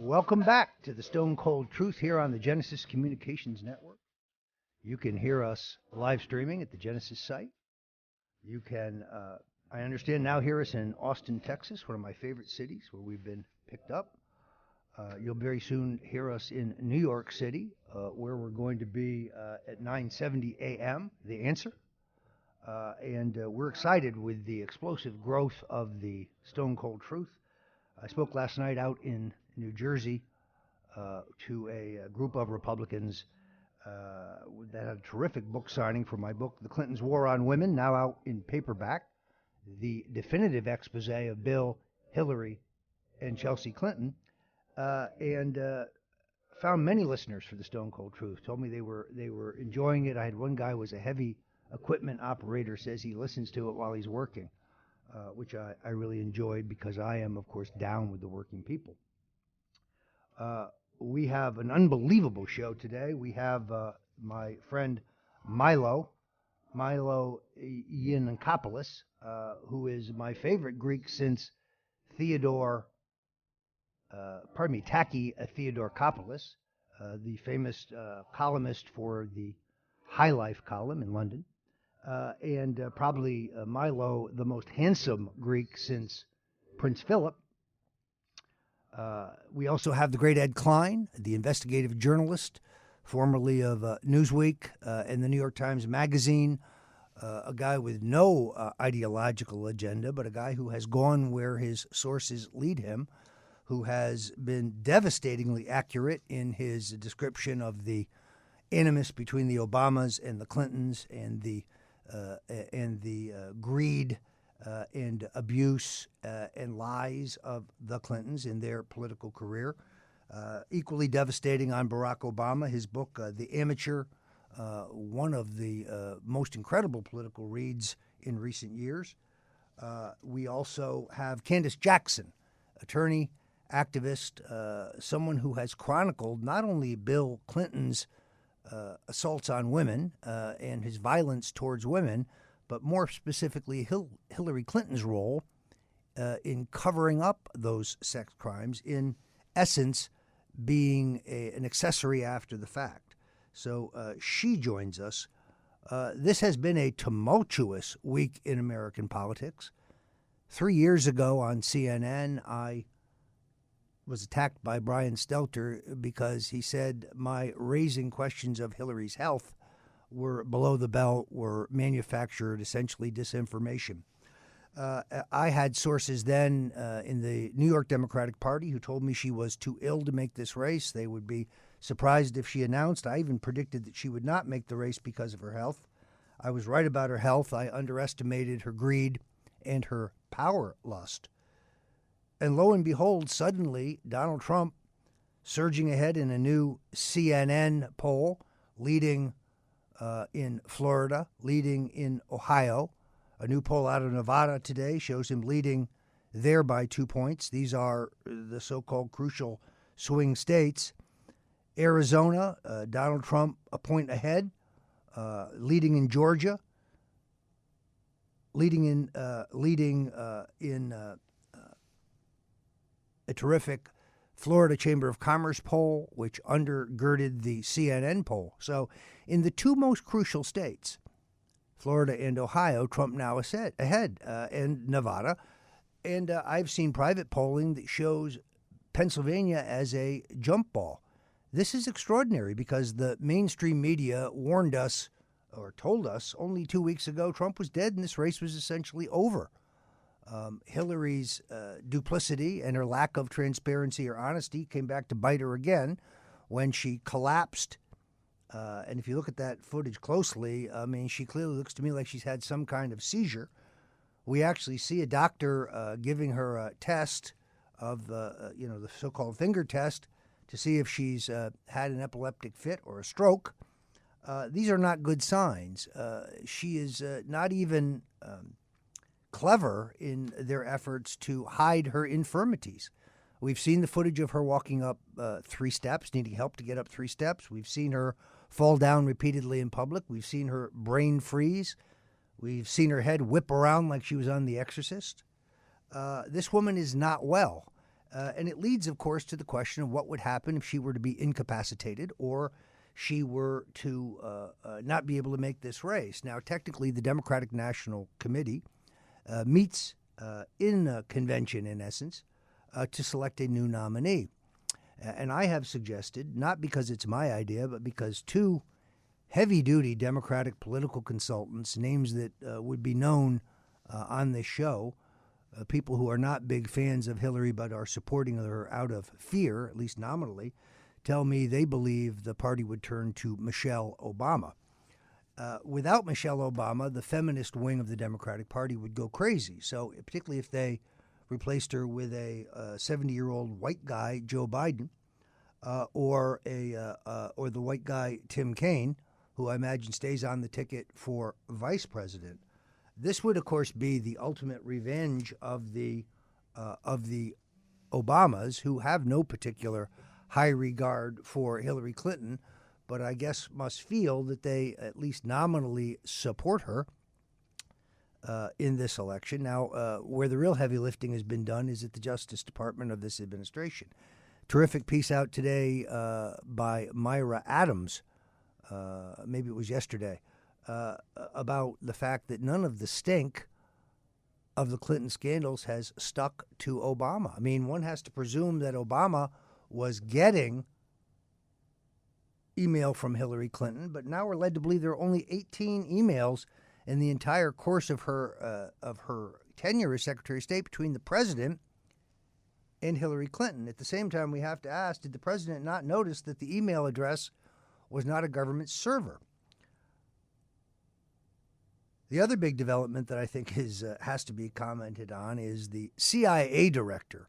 Welcome back to the Stone Cold Truth here on the Genesis Communications Network. You can hear us live streaming at the Genesis site. You can, I understand, now hear us in Austin, Texas, one of my favorite cities where we've been picked up. You'll very soon hear us in New York City, where we're going to be at 9:70 a.m., The Answer. And we're excited with the explosive growth of the Stone Cold Truth. I spoke last night out in New Jersey to a group of Republicans that had a terrific book signing for my book, The Clintons' War on Women, now out in paperback, the definitive expose of Bill, Hillary, and Chelsea Clinton, and found many listeners for the Stone Cold Truth. Told me they were enjoying it. I had one guy who was a heavy equipment operator, says he listens to it while he's working, which I really enjoyed because I am, of course, down with the working people. We have an unbelievable show today. We have my friend Milo Yiannakopoulos, who is my favorite Greek since Taki Theodorakopoulos, the famous columnist for the High Life column in London, and probably Milo, the most handsome Greek since Prince Philip. We also have the great Ed Klein, the investigative journalist, formerly of Newsweek and the New York Times Magazine, a guy with no ideological agenda, but a guy who has gone where his sources lead him, who has been devastatingly accurate in his description of the animus between the Obamas and the Clintons and the greed and abuse and lies of the Clintons in their political career. Equally devastating on Barack Obama, his book, The Amateur, one of the most incredible political reads in recent years. We also have Candice Jackson, attorney, activist, someone who has chronicled not only Bill Clinton's assaults on women and his violence towards women, but more specifically Hillary Clinton's role in covering up those sex crimes, in essence being an accessory after the fact. So she joins us. This has been a tumultuous week in American politics. 3 years ago on CNN, I was attacked by Brian Stelter because he said my raising questions of Hillary's health were below the belt, were manufactured, essentially disinformation. I had sources then in the New York Democratic Party who told me she was too ill to make this race. They would be surprised if she announced. I even predicted that she would not make the race because of her health. I was right about her health. I underestimated her greed and her power lust. And lo and behold, suddenly Donald Trump surging ahead in a new CNN poll, leading in Florida, leading in Ohio. A new poll out of Nevada today shows him leading there by 2 points. These are the so-called crucial swing states. Arizona, Donald Trump a point ahead, leading in Georgia, leading in a terrific Florida Chamber of Commerce poll, which undergirded the CNN poll. So in the two most crucial states, Florida and Ohio, Trump now ahead, and Nevada. And I've seen private polling that shows Pennsylvania as a jump ball. This is extraordinary because the mainstream media warned us or told us only 2 weeks ago Trump was dead and this race was essentially over. Hillary's duplicity and her lack of transparency or honesty came back to bite her again when she collapsed. And if you look at that footage closely, I mean, she clearly looks to me like she's had some kind of seizure. We actually see a doctor giving her a test of the so-called finger test to see if she's had an epileptic fit or a stroke. These are not good signs. She is not even clever in their efforts to hide her infirmities. We've seen the footage of her walking up 3 steps, needing help to get up 3 steps. We've seen her fall down repeatedly in public. We've seen her brain freeze. We've seen her head whip around like she was on The Exorcist. This woman is not well. And it leads, of course, to the question of what would happen if she were to be incapacitated or she were to not be able to make this race. Now, technically, the Democratic National Committee meets in a convention, in essence, to select a new nominee. And I have suggested, not because it's my idea, but because two heavy-duty Democratic political consultants, names that would be known on this show, people who are not big fans of Hillary but are supporting her out of fear, at least nominally, tell me they believe the party would turn to Michelle Obama. Without Michelle Obama, the feminist wing of the Democratic Party would go crazy. So particularly if they replaced her with a 70-year-old white guy, Joe Biden, or the white guy, Tim Kaine, who I imagine stays on the ticket for vice president. This would, of course, be the ultimate revenge of the Obamas, who have no particular high regard for Hillary Clinton, but I guess must feel that they at least nominally support her in this election. Now, where the real heavy lifting has been done is at the Justice Department of this administration. Terrific piece out today by Myra Adams, maybe it was yesterday, about the fact that none of the stink of the Clinton scandals has stuck to Obama. I mean, one has to presume that Obama was getting email from Hillary Clinton, but now we're led to believe there are only 18 emails in the entire course of her tenure as Secretary of State between the president and Hillary Clinton. At the same time, we have to ask, did the president not notice that the email address was not a government server? The other big development that I think has to be commented on is the CIA director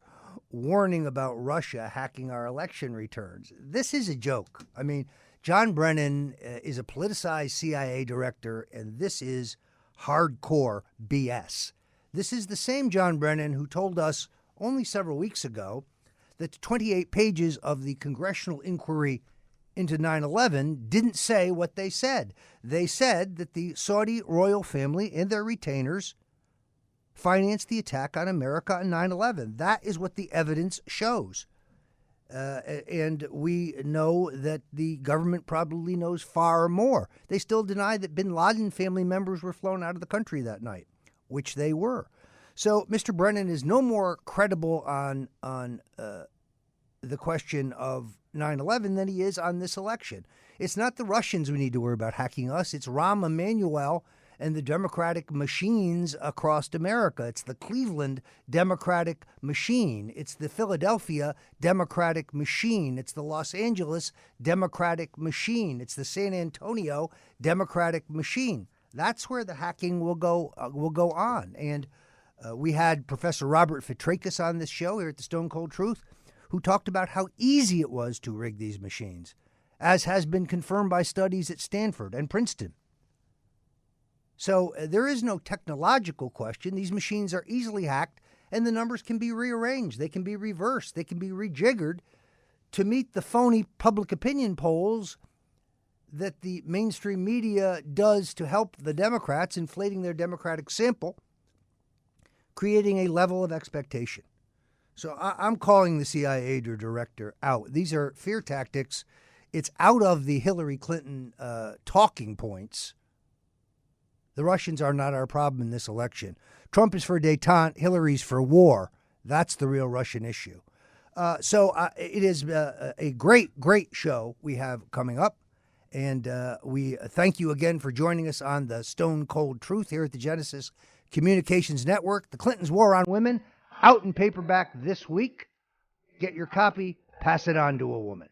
warning about Russia hacking our election returns. This is a joke. I mean, John Brennan is a politicized CIA director, and this is hardcore BS. This is the same John Brennan who told us only several weeks ago that 28 pages of the congressional inquiry into 9/11 didn't say what they said. They said that the Saudi royal family and their retainers financed the attack on America on 9/11. That is what the evidence shows. And we know that the government probably knows far more. They still deny that bin Laden family members were flown out of the country that night, which they were. So Mr. Brennan is no more credible on the question of 9/11 than he is on this election. It's not the Russians we need to worry about hacking us. It's Rahm Emanuel and the Democratic machines across America. It's the Cleveland Democratic machine. It's the Philadelphia Democratic machine. It's the Los Angeles Democratic machine. It's the San Antonio Democratic machine. That's where the hacking will go on. And we had Professor Robert Fitrakis on this show here at the Stone Cold Truth, who talked about how easy it was to rig these machines, as has been confirmed by studies at Stanford and Princeton. So there is no technological question. These machines are easily hacked, and the numbers can be rearranged. They can be reversed. They can be rejiggered to meet the phony public opinion polls that the mainstream media does to help the Democrats, inflating their Democratic sample, creating a level of expectation. So I'm calling the CIA director out. These are fear tactics. It's out of the Hillary Clinton talking points. The Russians are not our problem in this election. Trump is for détente. Hillary's for war. That's the real Russian issue. So it is a great, great show we have coming up. And we thank you again for joining us on the Stone Cold Truth here at the Genesis Communications Network. The Clintons' War on Women, out in paperback this week. Get your copy, pass it on to a woman.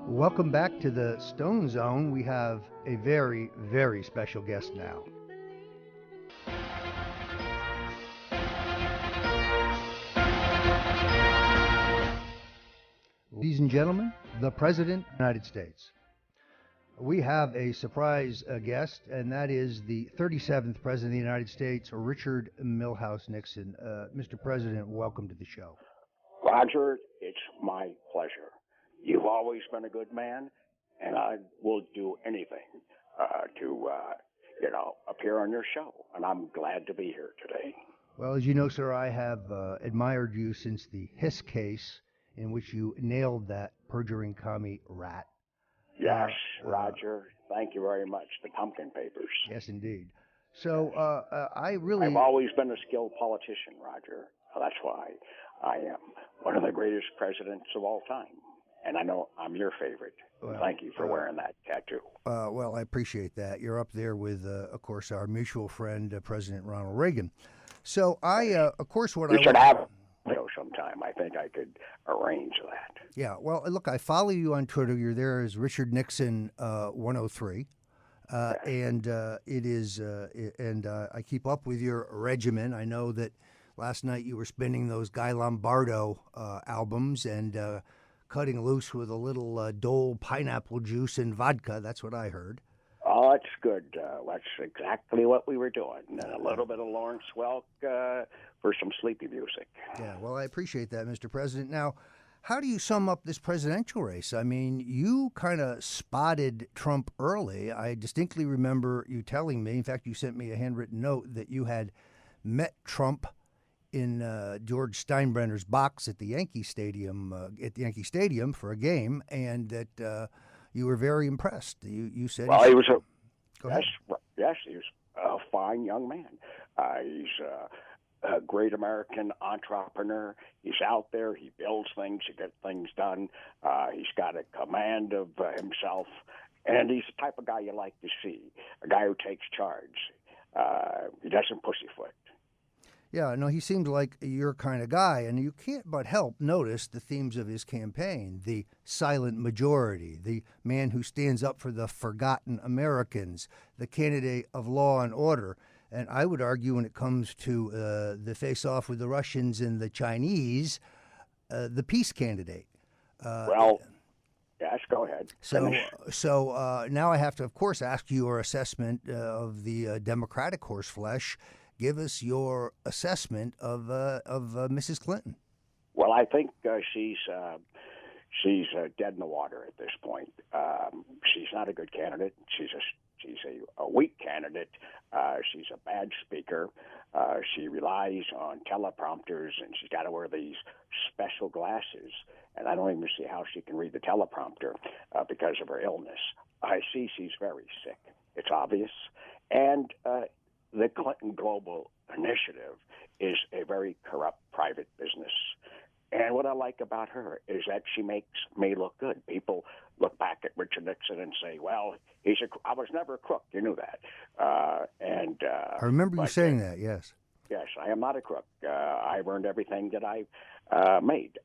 Welcome back to the Stone Zone. We have a very, very special guest now. Ladies and gentlemen, the President of the United States. We have a surprise guest, and that is the 37th President of the United States, Richard Milhous Nixon. Mr. President, welcome to the show. Roger, it's my pleasure. You've always been a good man, and I will do anything to appear on your show, and I'm glad to be here today. Well, as you know, sir, I have admired you since the Hiss case in which you nailed that perjuring commie rat. Yes, Roger. Thank you very much. The pumpkin papers. Yes, indeed. So I've always been a skilled politician, Roger. That's why I am one of the greatest presidents of all time. And I know I'm your favorite. Well, thank you for wearing that tattoo. Well, I appreciate that. You're up there with, of course, our mutual friend, President Ronald Reagan. So of course, what you should have sometime. I think I could arrange that. Yeah. Well, look, I follow you on Twitter. You're there as Richard Nixon 103, and it is, and I keep up with your regimen. I know that last night you were spinning those Guy Lombardo albums and cutting loose with a little Dole pineapple juice and vodka. That's what I heard. Oh, that's good. That's exactly what we were doing. And a little bit of Lawrence Welk for some sleepy music. Yeah, well, I appreciate that, Mr. President. Now, how do you sum up this presidential race? I mean, you kind of spotted Trump early. I distinctly remember you telling me, in fact, you sent me a handwritten note, that you had met Trump in George Steinbrenner's box at the Yankee Stadium for a game, and that you were very impressed. You said, well, he was yes, he was a fine young man. He's a great American entrepreneur. He's out there. He builds things. He gets things done. He's got a command of himself, and he's the type of guy you like to see, a guy who takes charge. He doesn't pussyfoot. Yeah, no, he seemed like your kind of guy, and you can't but help notice the themes of his campaign: the silent majority, the man who stands up for the forgotten Americans, the candidate of law and order. And I would argue, when it comes to the face-off with the Russians and the Chinese, the peace candidate. Yes, go ahead. So now I have to, of course, ask you your assessment of the Democratic horseflesh. Give us your assessment of Mrs. Clinton. Well, I think she's dead in the water at this point. She's not a good candidate. She's a weak candidate. She's a bad speaker. She relies on teleprompters, and she's got to wear these special glasses. And I don't even see how she can read the teleprompter because of her illness. I see she's very sick. It's obvious. And the Clinton Global Initiative is a very corrupt private business. And what I like about her is that she makes me look good. People look back at Richard Nixon and say, well, I was never a crook. You knew that. I remember you saying that, yes. Yes, I am not a crook. I've earned everything that I made.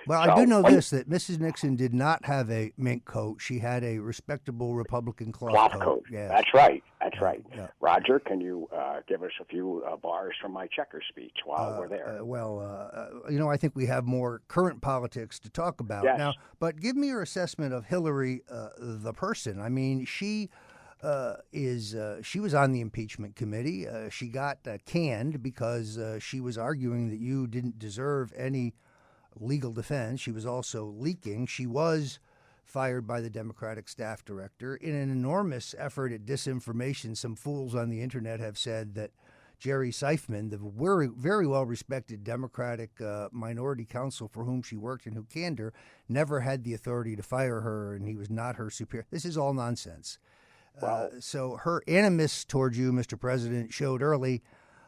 Well, I do know this, that Mrs. Nixon did not have a mink coat. She had a respectable Republican cloth coat. Yes. That's right. That's right. Yeah. Roger, can you give us a few bars from my checker speech while we're there? I think we have more current politics to talk about now. But give me your assessment of Hillary, the person. I mean, she was on the impeachment committee. She got canned because she was arguing that you didn't deserve any legal defense. She was also leaking. She was fired by the Democratic staff director. In an enormous effort at disinformation, some fools on the internet have said that Jerry Seifman, the very, very well-respected Democratic minority counsel for whom she worked and who canned her, never had the authority to fire her, and he was not her superior. This is all nonsense. So her animus towards you, Mr. President, showed early.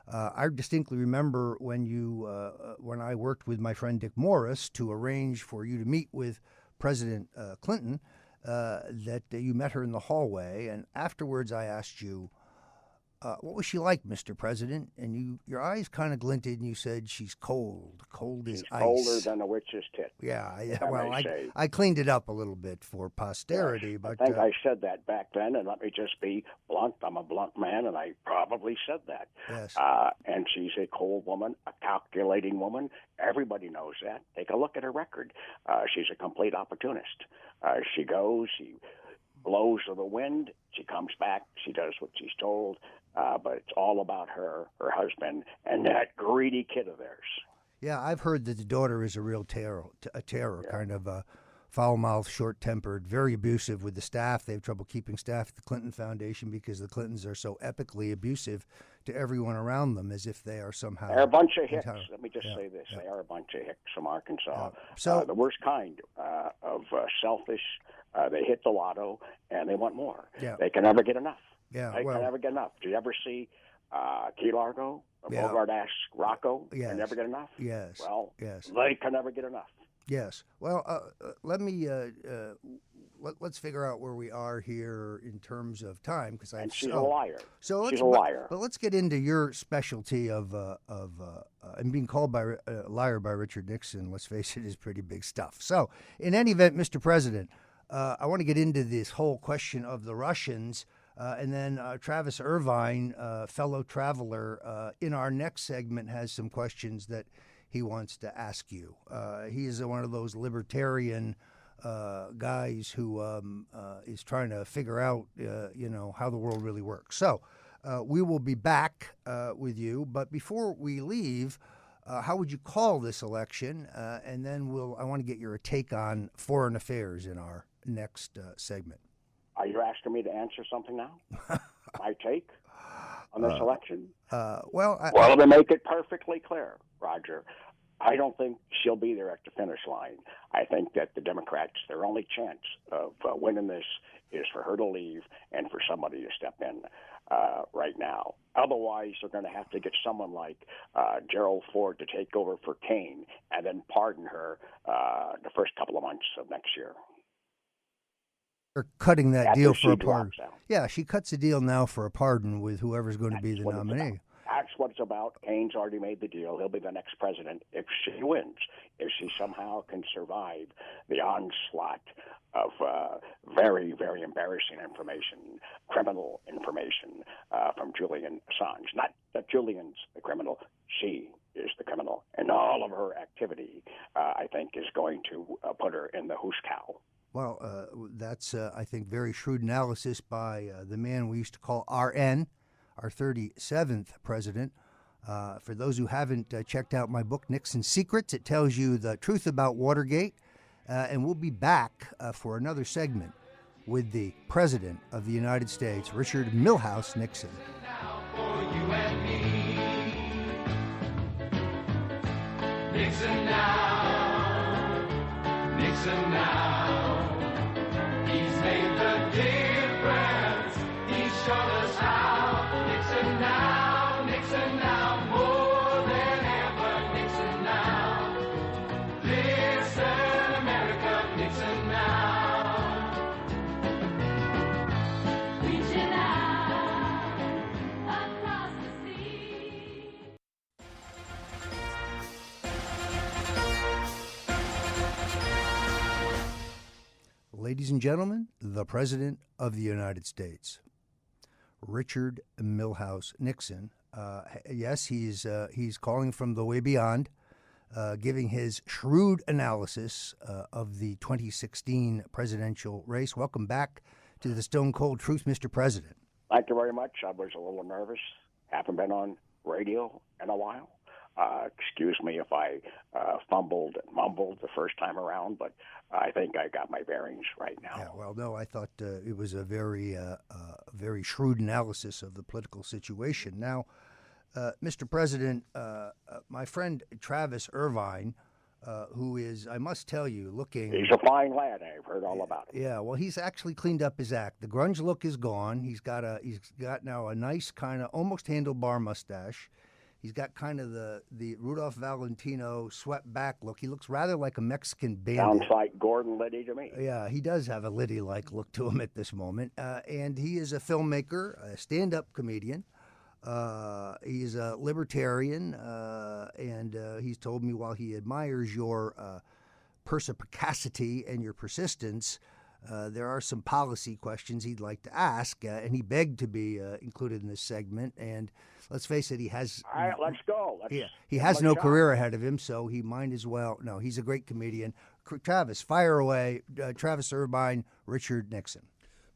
I distinctly remember when I worked with my friend Dick Morris to arrange for you to meet with President Clinton, that you met her in the hallway, and afterwards I asked you, what was she like, Mr. President? And your eyes kind of glinted, and you said, "She's cold as ice." Colder than a witch's tit. Yeah. I Well, may say. I cleaned it up a little bit for posterity, Yes, but I think I said that back then, and let me just be blunt. I'm a blunt man, and I probably said that. yes, And she's a cold woman, a calculating woman. Everybody knows that. Take a look at her record. She's a complete opportunist. She goes, she blows to the wind, she comes back, she does what she's told, but it's all about her husband, and that greedy kid of theirs. yeah. I've heard that the daughter is a real terror, Yeah. kind of foul-mouthed, short-tempered, very abusive with the staff. They have trouble keeping staff at the Clinton Foundation because the Clintons are so epically abusive to everyone around them, as if they are somehow. They're a bunch of hicks. entitled. Let me just say this: yeah. they are a bunch of hicks from Arkansas. So- the worst kind of selfish. They hit the lotto and they want more. Yeah. They can never get enough. Yeah, They well- can never get enough. Do you ever see Key Largo? Yeah. Bogart asks Rocco, Yes. "Can never get enough?" Yes. Well, Yes. they can never get enough. Yes. Well, let me let's figure out where we are here in terms of time, because And she's a liar. So She's a liar. But let's get into your specialty of and being called by a liar by Richard Nixon. Let's face it, is pretty big stuff. So, in any event, Mr. President, I want to get into this whole question of the Russians, and then Travis Irvine, fellow traveler, in our next segment has some questions that he wants to ask you. He is one of those libertarian guys who is trying to figure out, how the world really works. So we will be back with you. But before we leave, how would you call this election? And then I want to get your take on foreign affairs in our next segment. Are you asking me to answer something now? My take on this election? Well, to make it perfectly clear, Roger, I don't think she'll be there at the finish line. I think that the Democrats, their only chance of winning this is for her to leave and for somebody to step in right now. Otherwise, they're going to have to get someone like Gerald Ford to take over for Kane and then pardon her the first couple of months of next year. they're cutting that After deal she for a pardon. drops out. Yeah, she cuts a deal now for a pardon with whoever's going to be That's the what it's nominee. about. That's what it's about. Kane's already made the deal. He'll be the next president if she wins, if she somehow can survive the onslaught of very, very embarrassing information, criminal information from Julian Assange. Not that Julian's the criminal, she is the criminal. And all of her activity, I think, is going to put her in the hoosh-cow. Well, that's, I think, very shrewd analysis by the man we used to call RN, our 37th president. For those who haven't checked out my book, Nixon Secrets, it tells you the truth about Watergate. And we'll be back for another segment with the President of the United States, Richard Milhouse Nixon. Nixon now, Nixon now. He's made the difference. He's shown us how. Nixon now, more than ever. Nixon now. Listen, America, Nixon now. Reaching out across the sea. Ladies and gentlemen, the President of the United States, Richard Milhouse Nixon. Yes, he's calling from the way beyond, giving his shrewd analysis of the 2016 presidential race. Welcome back to the Stone Cold Truth, Mr. President. Thank you very much. I was a little nervous. Haven't been on radio in a while. Excuse me if I fumbled and mumbled the first time around, but I think I got my bearings right now. Yeah, well, no, I thought it was a very shrewd analysis of the political situation. Now, Mr. President, my friend Travis Irvine, who is, I must tell you, looking... He's a fine lad. I've heard all about him. Yeah, well, he's actually cleaned up his act. The grunge look is gone. He's got now a nice kind of almost handlebar mustache. He's got kind of the Rudolph Valentino swept back look. He looks rather like a Mexican bandit. Sounds like Gordon Liddy to me. Yeah, he does have a Liddy-like look to him at this moment. And he is a filmmaker, a stand-up comedian. He's a libertarian, and he's told me while he admires your perspicacity and your persistence, there are some policy questions he'd like to ask, and he begged to be included in this segment. And let's face it, he has. All right, let's go. He has no career ahead of him, so he might as well. No, he's a great comedian. Travis, fire away. Travis Irvine, Richard Nixon.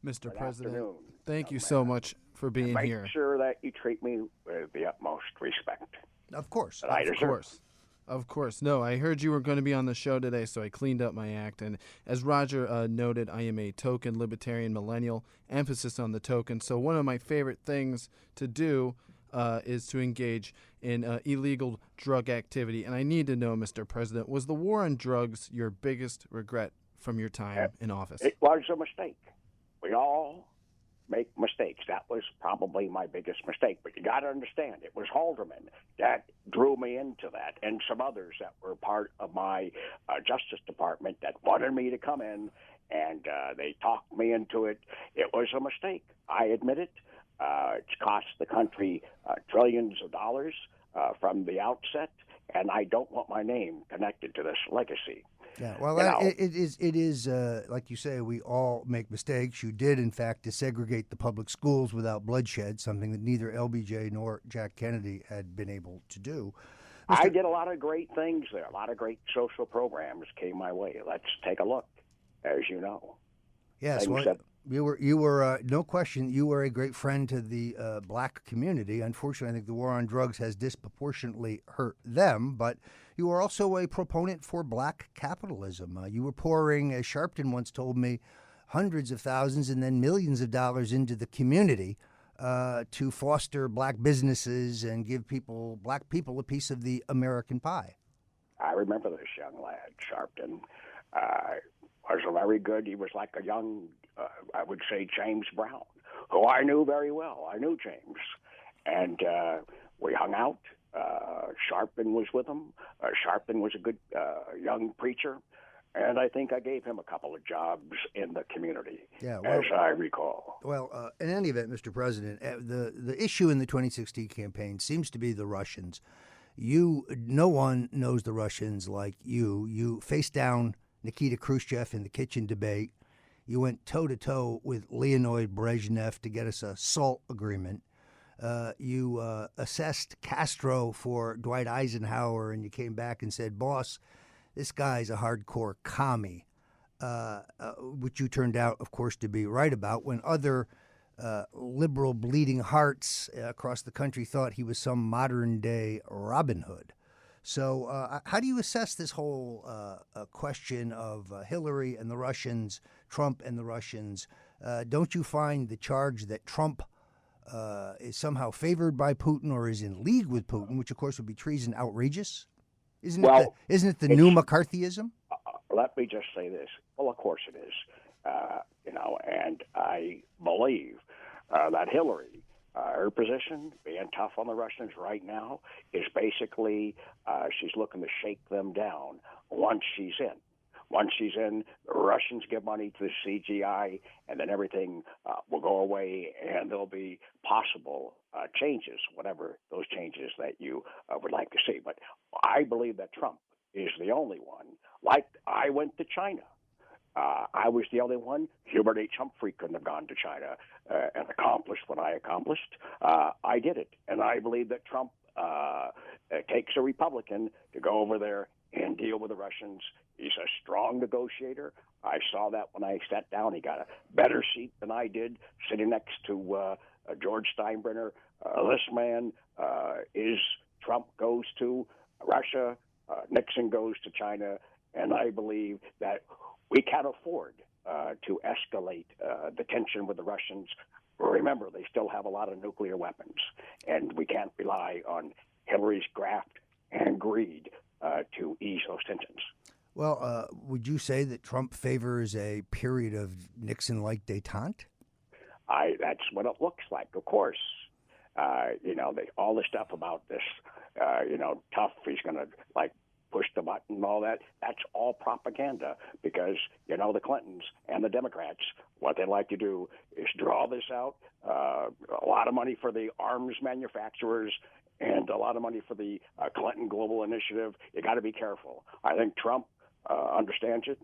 Mr. President, afternoon, thank you so much for being Make here. sure that you treat me with the utmost respect. Of course. I Of deserve. course. Of course. No, I heard you were going to be on the show today, so I cleaned up my act. And as Roger noted, I am a token libertarian millennial, emphasis on the token. So one of my favorite things to do is to engage in illegal drug activity. And I need to know, Mr. President, was the war on drugs your biggest regret from your time in office? It was a mistake. We all make mistakes. That was probably my biggest mistake. But you got to understand, it was Haldeman that drew me into that, and some others that were part of my Justice Department that wanted me to come in, and they talked me into it. It was a mistake. I admit it. It's cost the country trillions of dollars from the outset, and I don't want my name connected to this legacy. Yeah, well, it is like you say, we all make mistakes. You did, in fact, desegregate the public schools without bloodshed, something that neither LBJ nor Jack Kennedy had been able to do. I did a lot of great things there. A lot of great social programs came my way. Let's take a look, as you know. Yes, Things well, that- you were no question, you were a great friend to the black community. Unfortunately, I think the war on drugs has disproportionately hurt them, but you were also a proponent for black capitalism. You were pouring, as Sharpton once told me, hundreds of thousands and then millions of dollars into the community to foster black businesses and give black people a piece of the American pie. I remember this young lad, Sharpton. Was very good. He was like a young, I would say, James Brown, who I knew very well. I knew James. And we hung out. Sharpton was with him. Sharpton was a good young preacher. And I think I gave him a couple of jobs in the community, as I recall. Well, in any event, Mr. President, the issue in the 2016 campaign seems to be the Russians. No one knows the Russians like you. You faced down Nikita Khrushchev in the kitchen debate. You went toe-to-toe with Leonid Brezhnev to get us a SALT agreement. You assessed Castro for Dwight Eisenhower, and you came back and said, boss, this guy's a hardcore commie, which you turned out, of course, to be right about when other liberal bleeding hearts across the country thought he was some modern-day Robin Hood. So how do you assess this whole question of Hillary and the Russians, Trump and the Russians? Don't you find the charge that Trump is somehow favored by Putin or is in league with Putin, which of course would be treason, outrageous? Isn't it the new McCarthyism? Let me just say this. Well, of course it is. And I believe that Hillary, her position, being tough on the Russians right now, is basically she's looking to shake them down once she's in. Once she's in, the Russians give money to the CGI, and then everything will go away, and there'll be possible changes, whatever those changes that you would like to see. But I believe that Trump is the only one. Like I went to China. I was the only one. Hubert H. Humphrey couldn't have gone to China and accomplished what I accomplished. I did it. And I believe that Trump takes a Republican to go over there and deal with the Russians. He's a strong negotiator. I saw that when I sat down. He got a better seat than I did, sitting next to George Steinbrenner. This man is Trump goes to Russia, Nixon goes to China, and I believe that we can't afford to escalate the tension with the Russians. Remember, they still have a lot of nuclear weapons, and we can't rely on Hillary's graft and greed to ease those tensions. Well, would you say that Trump favors a period of Nixon-like détente? That's what it looks like, of course. All the stuff about this, tough, he's going to, push the button and all that. That's all propaganda because, you know, the Clintons and the Democrats, what they like to do is draw this out. A lot of money for the arms manufacturers and a lot of money for the Clinton Global Initiative. You got to be careful. I think Trump understands it.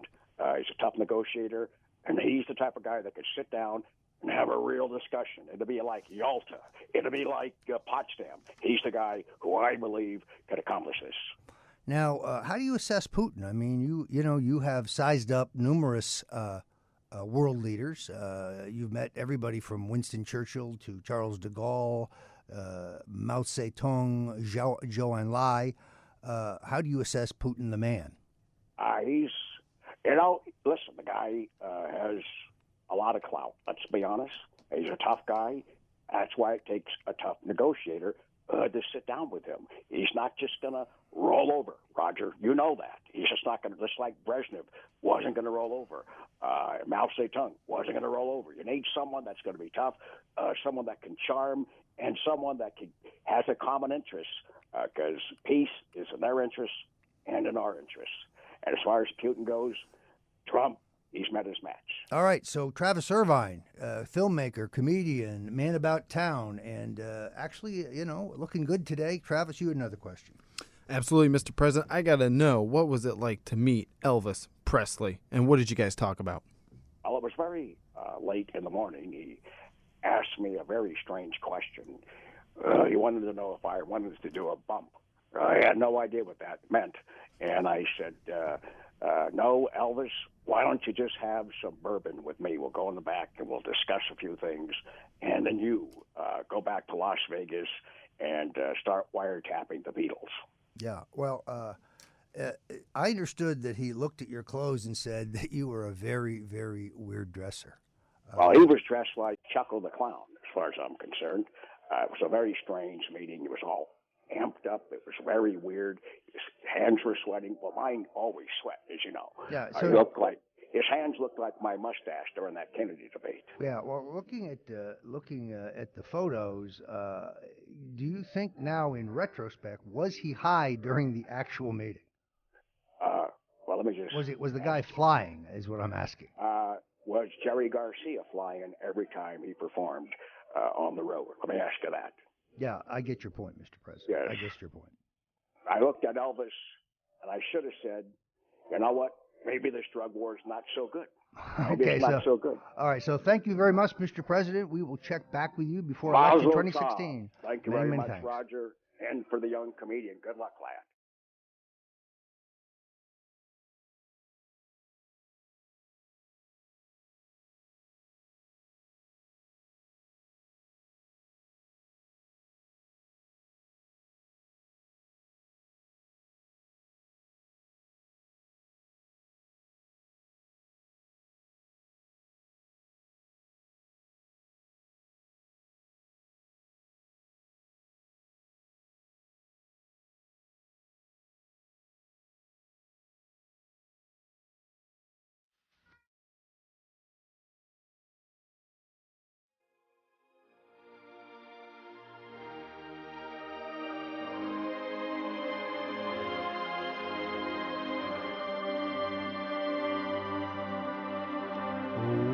He's a tough negotiator, and he's the type of guy that could sit down and have a real discussion. It'll be like Yalta. It'll be like Potsdam. He's the guy who I believe could accomplish this. Now, how do you assess Putin? I mean, you have sized up numerous world leaders. You've met everybody from Winston Churchill to Charles de Gaulle, Mao Zedong, Zhou Enlai. How do you assess Putin, the man? He's, listen, the guy has a lot of clout. Let's be honest. He's a tough guy. That's why it takes a tough negotiator to sit down with him. He's not just going to roll over, Roger. You know that. He's just not going to, just like Brezhnev wasn't going to roll over. Mao Zedong wasn't going to roll over. You need someone that's going to be tough, someone that can charm, and someone that has a common interest, because peace is in their interest and in our interest. And as far as Putin goes, Trump, he's met his match. All right, so Travis Irvine, filmmaker, comedian, man about town, and actually, looking good today. Travis, you had another question. Absolutely, Mr. President. I got to know, what was it like to meet Elvis Presley, and what did you guys talk about? Well, it was very late in the morning. He asked me a very strange question. He wanted to know if I wanted to do a bump. I had no idea what that meant. And I said, no, Elvis, why don't you just have some bourbon with me? We'll go in the back and we'll discuss a few things. And then you go back to Las Vegas and start wiretapping the Beatles. Yeah, well, I understood that he looked at your clothes and said that you were a very, very weird dresser. Well, he was dressed like Chuckle the Clown, as far as I'm concerned. It was a very strange meeting. It was all amped up. It was very weird. His hands were sweating. Well, mine always sweat, as you know. Yeah, his hands looked like my mustache during that Kennedy debate. Yeah, well, looking at the photos, do you think now, in retrospect, was he high during the actual meeting? Well, let me just. Was the guy flying? Is what I'm asking. Was Jerry Garcia flying every time he performed on the road? Let me ask you that. Yeah, I get your point, Mr. President. Yes. I get your point. I looked at Elvis, and I should have said, you know what? Maybe this drug war is not so good. Maybe Okay, it's not so good. All right, so thank you very much, Mr. President. We will check back with you before Mazel election tov. 2016. Thank you Many, very many much, thanks. Roger. And for the young comedian, good luck, lad.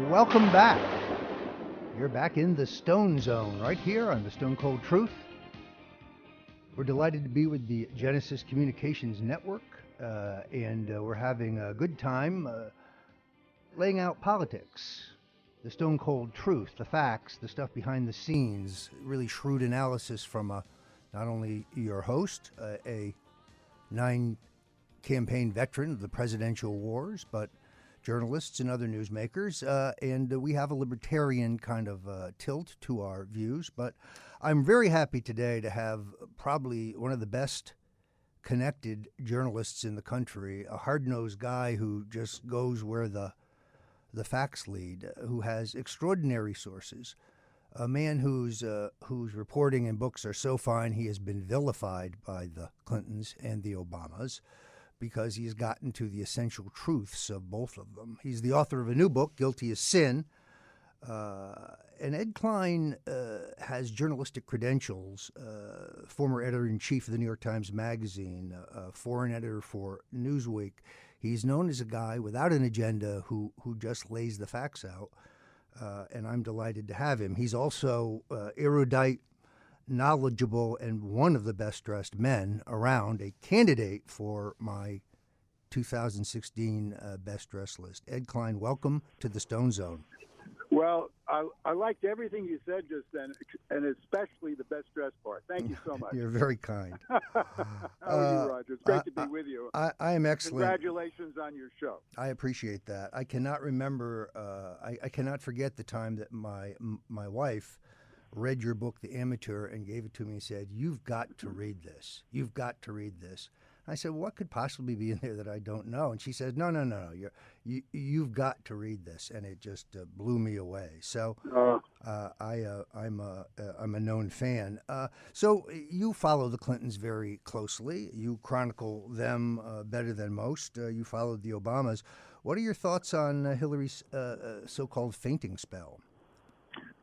Welcome back. You're back in the Stone Zone, right here on the Stone Cold Truth. We're delighted to be with the Genesis Communications Network, and we're having a good time laying out politics, the Stone Cold Truth, the facts, the stuff behind the scenes, really shrewd analysis from not only your host, a 9-campaign veteran of the presidential wars, but journalists and other newsmakers, and we have a libertarian kind of tilt to our views. But I'm very happy today to have probably one of the best connected journalists in the country, a hard-nosed guy who just goes where the facts lead, who has extraordinary sources, a man whose reporting and books are so fine he has been vilified by the Clintons and the Obamas, because he's gotten to the essential truths of both of them. He's the author of a new book, Guilty as Sin, And Ed Klein has journalistic credentials, former editor-in-chief of the New York Times Magazine, foreign editor for Newsweek. He's known as a guy without an agenda who just lays the facts out, and I'm delighted to have him. He's also erudite, knowledgeable, and one of the best-dressed men around, a candidate for my 2016 Best Dressed list. Ed Klein, welcome to the Stone Zone. Well, I liked everything you said just then, and especially the best dressed part. Thank you so much. You're very kind. How are you, Roger? It's great to be with you. I am excellent. Congratulations on your show. I appreciate that. I cannot remember, I cannot forget the time that my wife read your book, The Amateur, and gave it to me and said, "You've got to read this. You've got to read this." I said, "What could possibly be in there that I don't know?" And she says, "No. You've got to read this," and it just blew me away. So I'm a known fan. So you follow the Clintons very closely. You chronicle them better than most. You followed the Obamas. What are your thoughts on Hillary's so-called fainting spell?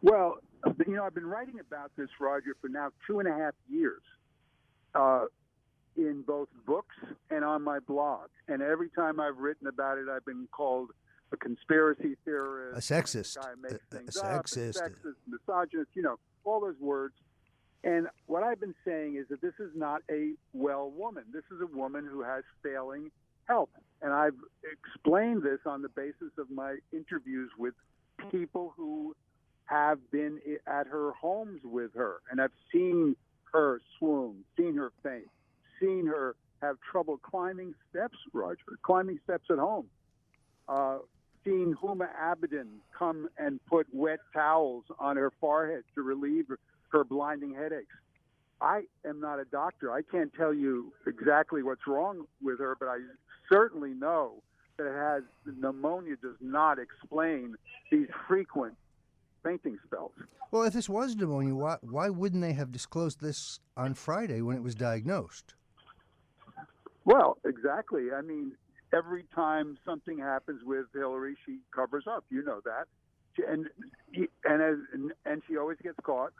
Well, I've been writing about this, Roger, for now 2.5 years. In both books and on my blog. And every time I've written about it, I've been called a conspiracy theorist, a sexist, a guy makes things a up, sexist, a sexist, misogynist, all those words. And what I've been saying is that this is not a well woman. This is a woman who has failing health. And I've explained this on the basis of my interviews with people who have been at her homes with her and have seen her swoon, seen her faint, seen her have trouble climbing steps, Roger, climbing steps at home. Seen Huma Abedin come and put wet towels on her forehead to relieve her blinding headaches. I am not a doctor. I can't tell you exactly what's wrong with her, but I certainly know that pneumonia does not explain these frequent fainting spells. Well, if this was pneumonia, why wouldn't they have disclosed this on Friday when it was diagnosed? Well, exactly. I mean, every time something happens with Hillary, she covers up. You know that, and she always gets caught,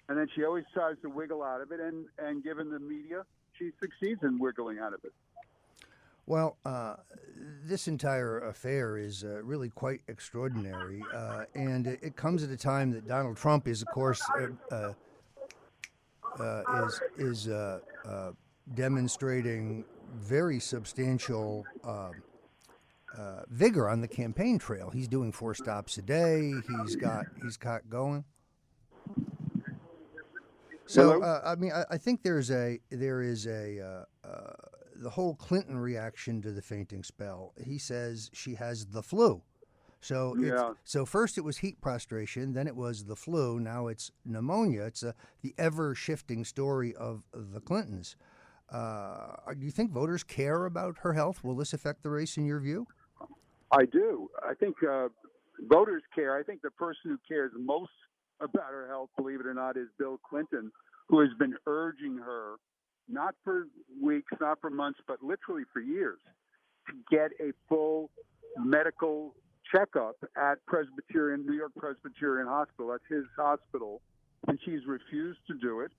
and then she always tries to wiggle out of it. And given the media, she succeeds in wiggling out of it. Well, this entire affair is really quite extraordinary, and it comes at a time that Donald Trump is, of course, demonstrating very substantial vigor on the campaign trail. He's doing 4 stops a day. He's got going. So I think there is the whole Clinton reaction to the fainting spell. He says she has the flu. So so first it was heat prostration, then it was the flu, now it's pneumonia. It's the ever-shifting story of the Clintons. Do you think voters care about her health? Will this affect the race in your view? I do. I think voters care. I think the person who cares most about her health, believe it or not, is Bill Clinton, who has been urging her, not for weeks, not for months, but literally for years, to get a full medical checkup at New York Presbyterian Hospital. That's his hospital. And she's refused to do it.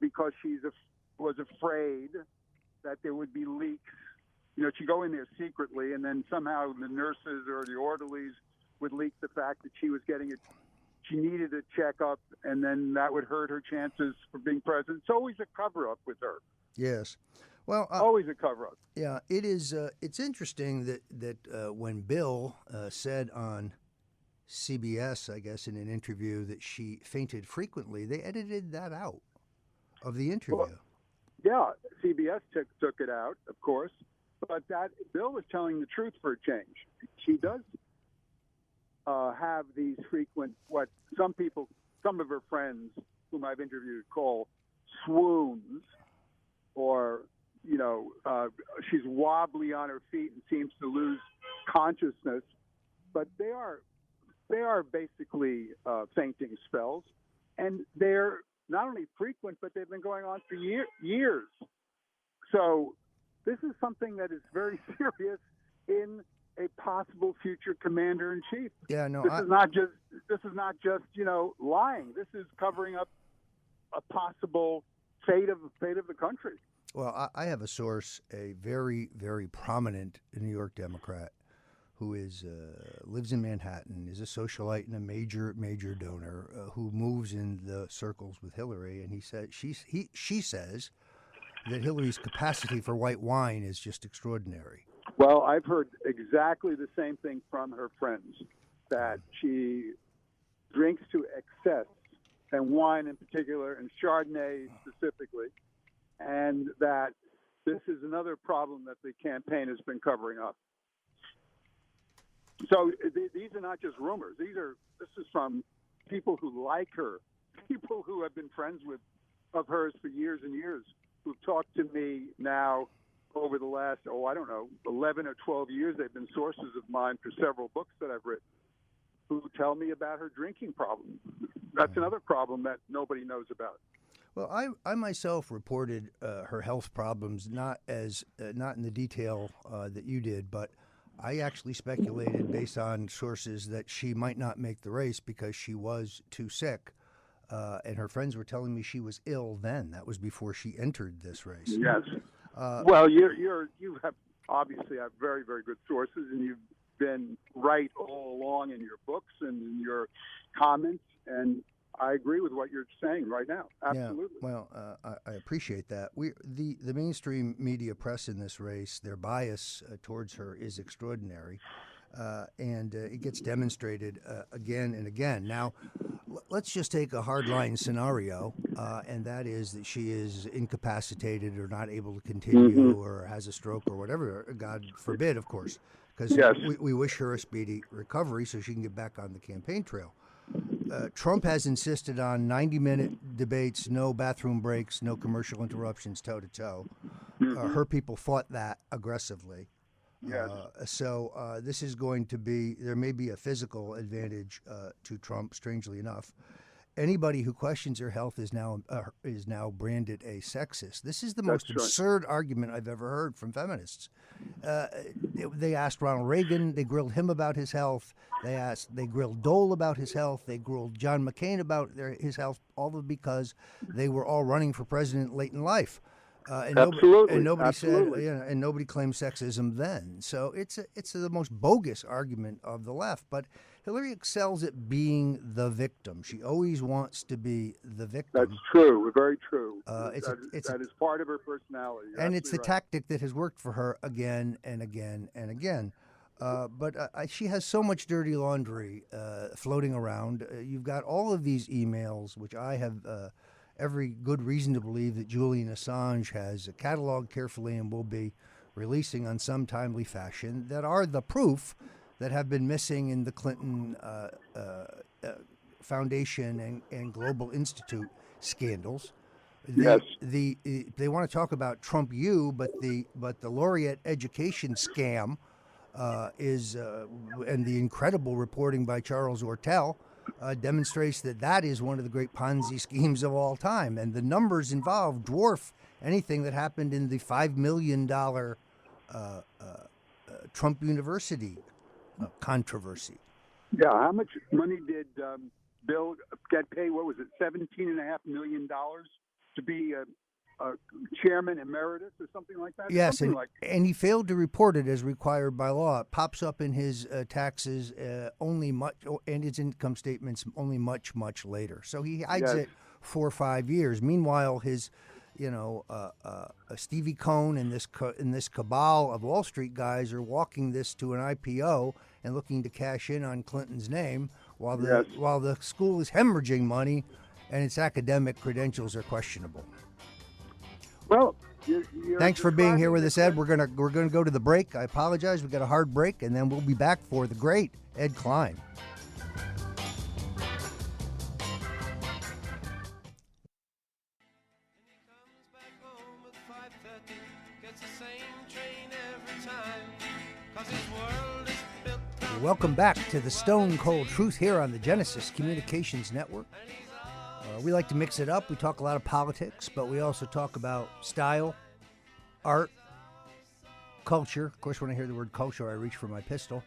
Because she was afraid that there would be leaks. She'd go in there secretly, and then somehow the nurses or the orderlies would leak the fact that she was getting it. She needed a checkup, and then that would hurt her chances for being president. It's always a cover-up with her. Yes. Well, always a cover-up. Yeah, it is. It's interesting that when Bill said on CBS, I guess, in an interview that she fainted frequently, they edited that out of the interview. Well, yeah, CBS took it out, of course, but that Bill was telling the truth for a change. She does have these frequent, what some of her friends whom I've interviewed call swoons, or she's wobbly on her feet and seems to lose consciousness. But they are basically fainting spells, and they're not only frequent, but they've been going on for years. So this is something that is very serious in a possible future commander in chief. Yeah, no, This is not just lying. This is covering up a possible fate of the country. Well, I have a source, a very, very prominent New York Democrat, who lives in Manhattan, is a socialite and a major donor, who moves in the circles with Hillary, and he said she says that Hillary's capacity for white wine is just extraordinary. Well, I've heard exactly the same thing from her friends, that she drinks to excess, and wine in particular, and Chardonnay specifically, and that this is another problem that the campaign has been covering up. So these are not just rumors. This is from people who like her, people who have been friends of hers for years and years, who've talked to me now over the last, 11 or 12 years. They've been sources of mine for several books that I've written, who tell me about her drinking problem. That's another problem that nobody knows about. Well, I myself reported her health problems not in the detail that you did, but I actually speculated based on sources that she might not make the race because she was too sick, and her friends were telling me she was ill then. That was before she entered this race. Yes. Well, you have obviously have very, very good sources, and you've been right all along in your books and in your comments, and I agree with what you're saying right now. Absolutely. Yeah, well, I appreciate that. The mainstream media press in this race, their bias towards her is extraordinary, and it gets demonstrated again and again. Now, let's just take a hardline scenario, and that is that she is incapacitated or not able to continue or has a stroke or whatever. God forbid, of course, because we wish her a speedy recovery so she can get back on the campaign trail. Trump has insisted on 90-minute debates, no bathroom breaks, no commercial interruptions, toe-to-toe. Her people fought that aggressively. Yes. So this is going to be, there may be a physical advantage to Trump, strangely enough. Anybody who questions her health is now branded a sexist. This is the most absurd argument I've ever heard from feminists. They asked Ronald Reagan. They grilled him about his health. They grilled Dole about his health. They grilled John McCain about his health, all because they were all running for president late in life. Absolutely. Nobody said, and nobody claimed sexism then. So it's the most bogus argument of the left. But Hillary excels at being the victim. She always wants to be the victim. That's true. Very true. That is part of her personality. You're and it's the right. tactic that has worked for her again and again and again. But she has so much dirty laundry floating around. You've got all of these emails, which I have every good reason to believe that Julian Assange has cataloged carefully and will be releasing on some timely fashion, that are the proof that have been missing in the Clinton Foundation and Global Institute scandals. They want to talk about Trump U, but the laureate education scam and the incredible reporting by Charles Ortel demonstrates that is one of the great Ponzi schemes of all time, and the numbers involved dwarf anything that happened in the $5 million Trump University controversy. Yeah, how much money did Bill get paid? What was it, $17.5 million to be a chairman emeritus or something like that? Yes, and he failed to report it as required by law. It pops up in his taxes and his income statements only much later. So he hides it for 5 years. Meanwhile, his Stevie Cohn and this cabal of Wall Street guys are walking this to an IPO and looking to cash in on Clinton's name, while the school is hemorrhaging money and its academic credentials are questionable. Well, thanks for being here with us, Ed. We're gonna go to the break. I apologize. We got a hard break, and then we'll be back for the great Ed Klein. Welcome back to the Stone Cold Truth here on the Genesis Communications Network. We like to mix it up. We talk a lot of politics, but we also talk about style, art, culture. Of course, when I hear the word culture, I reach for my pistol.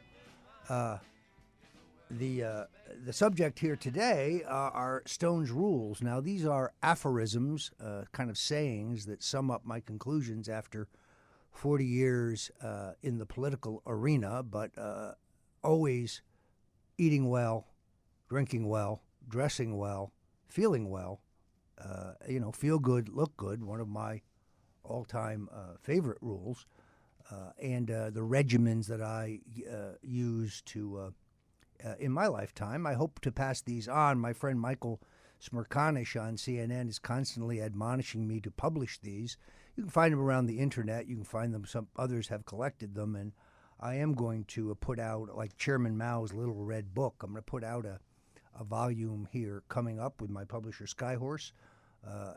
The subject here today are Stone's rules. Now, these are aphorisms, kind of sayings that sum up my conclusions after 40 years in the political arena, but always eating well, drinking well, dressing well, feeling well. Feel good, look good, one of my all-time favorite rules, and the regimens that I use to in my lifetime. I hope to pass these on. My friend Michael Smirkanish on CNN is constantly admonishing me to publish these. You can find them around the internet. You can find them. Some others have collected them, and I am going to put out, like Chairman Mao's Little Red Book, I'm going to put out a volume here coming up with my publisher Skyhorse,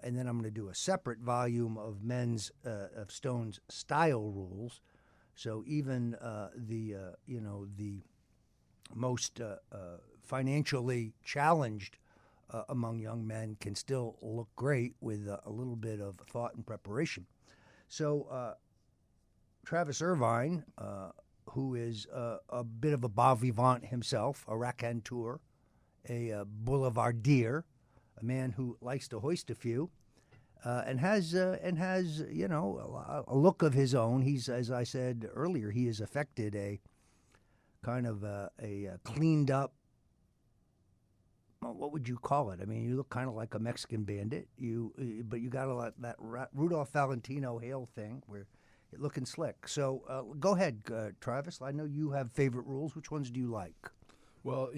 and then I'm going to do a separate volume of of Stone's style rules. So even the most financially challenged among young men can still look great with a little bit of thought and preparation. So Travis Irvine, who is a bit of a bon vivant himself, a raconteur, a boulevardier, a man who likes to hoist a few, and has a look of his own. He's, as I said earlier, he has affected a kind of a cleaned up. Well, what would you call it? I mean, you look kind of like a Mexican bandit. But you got that Rudolph Valentino Hale thing where you're looking slick. So go ahead, Travis. I know you have favorite rules. Which ones do you like? Well,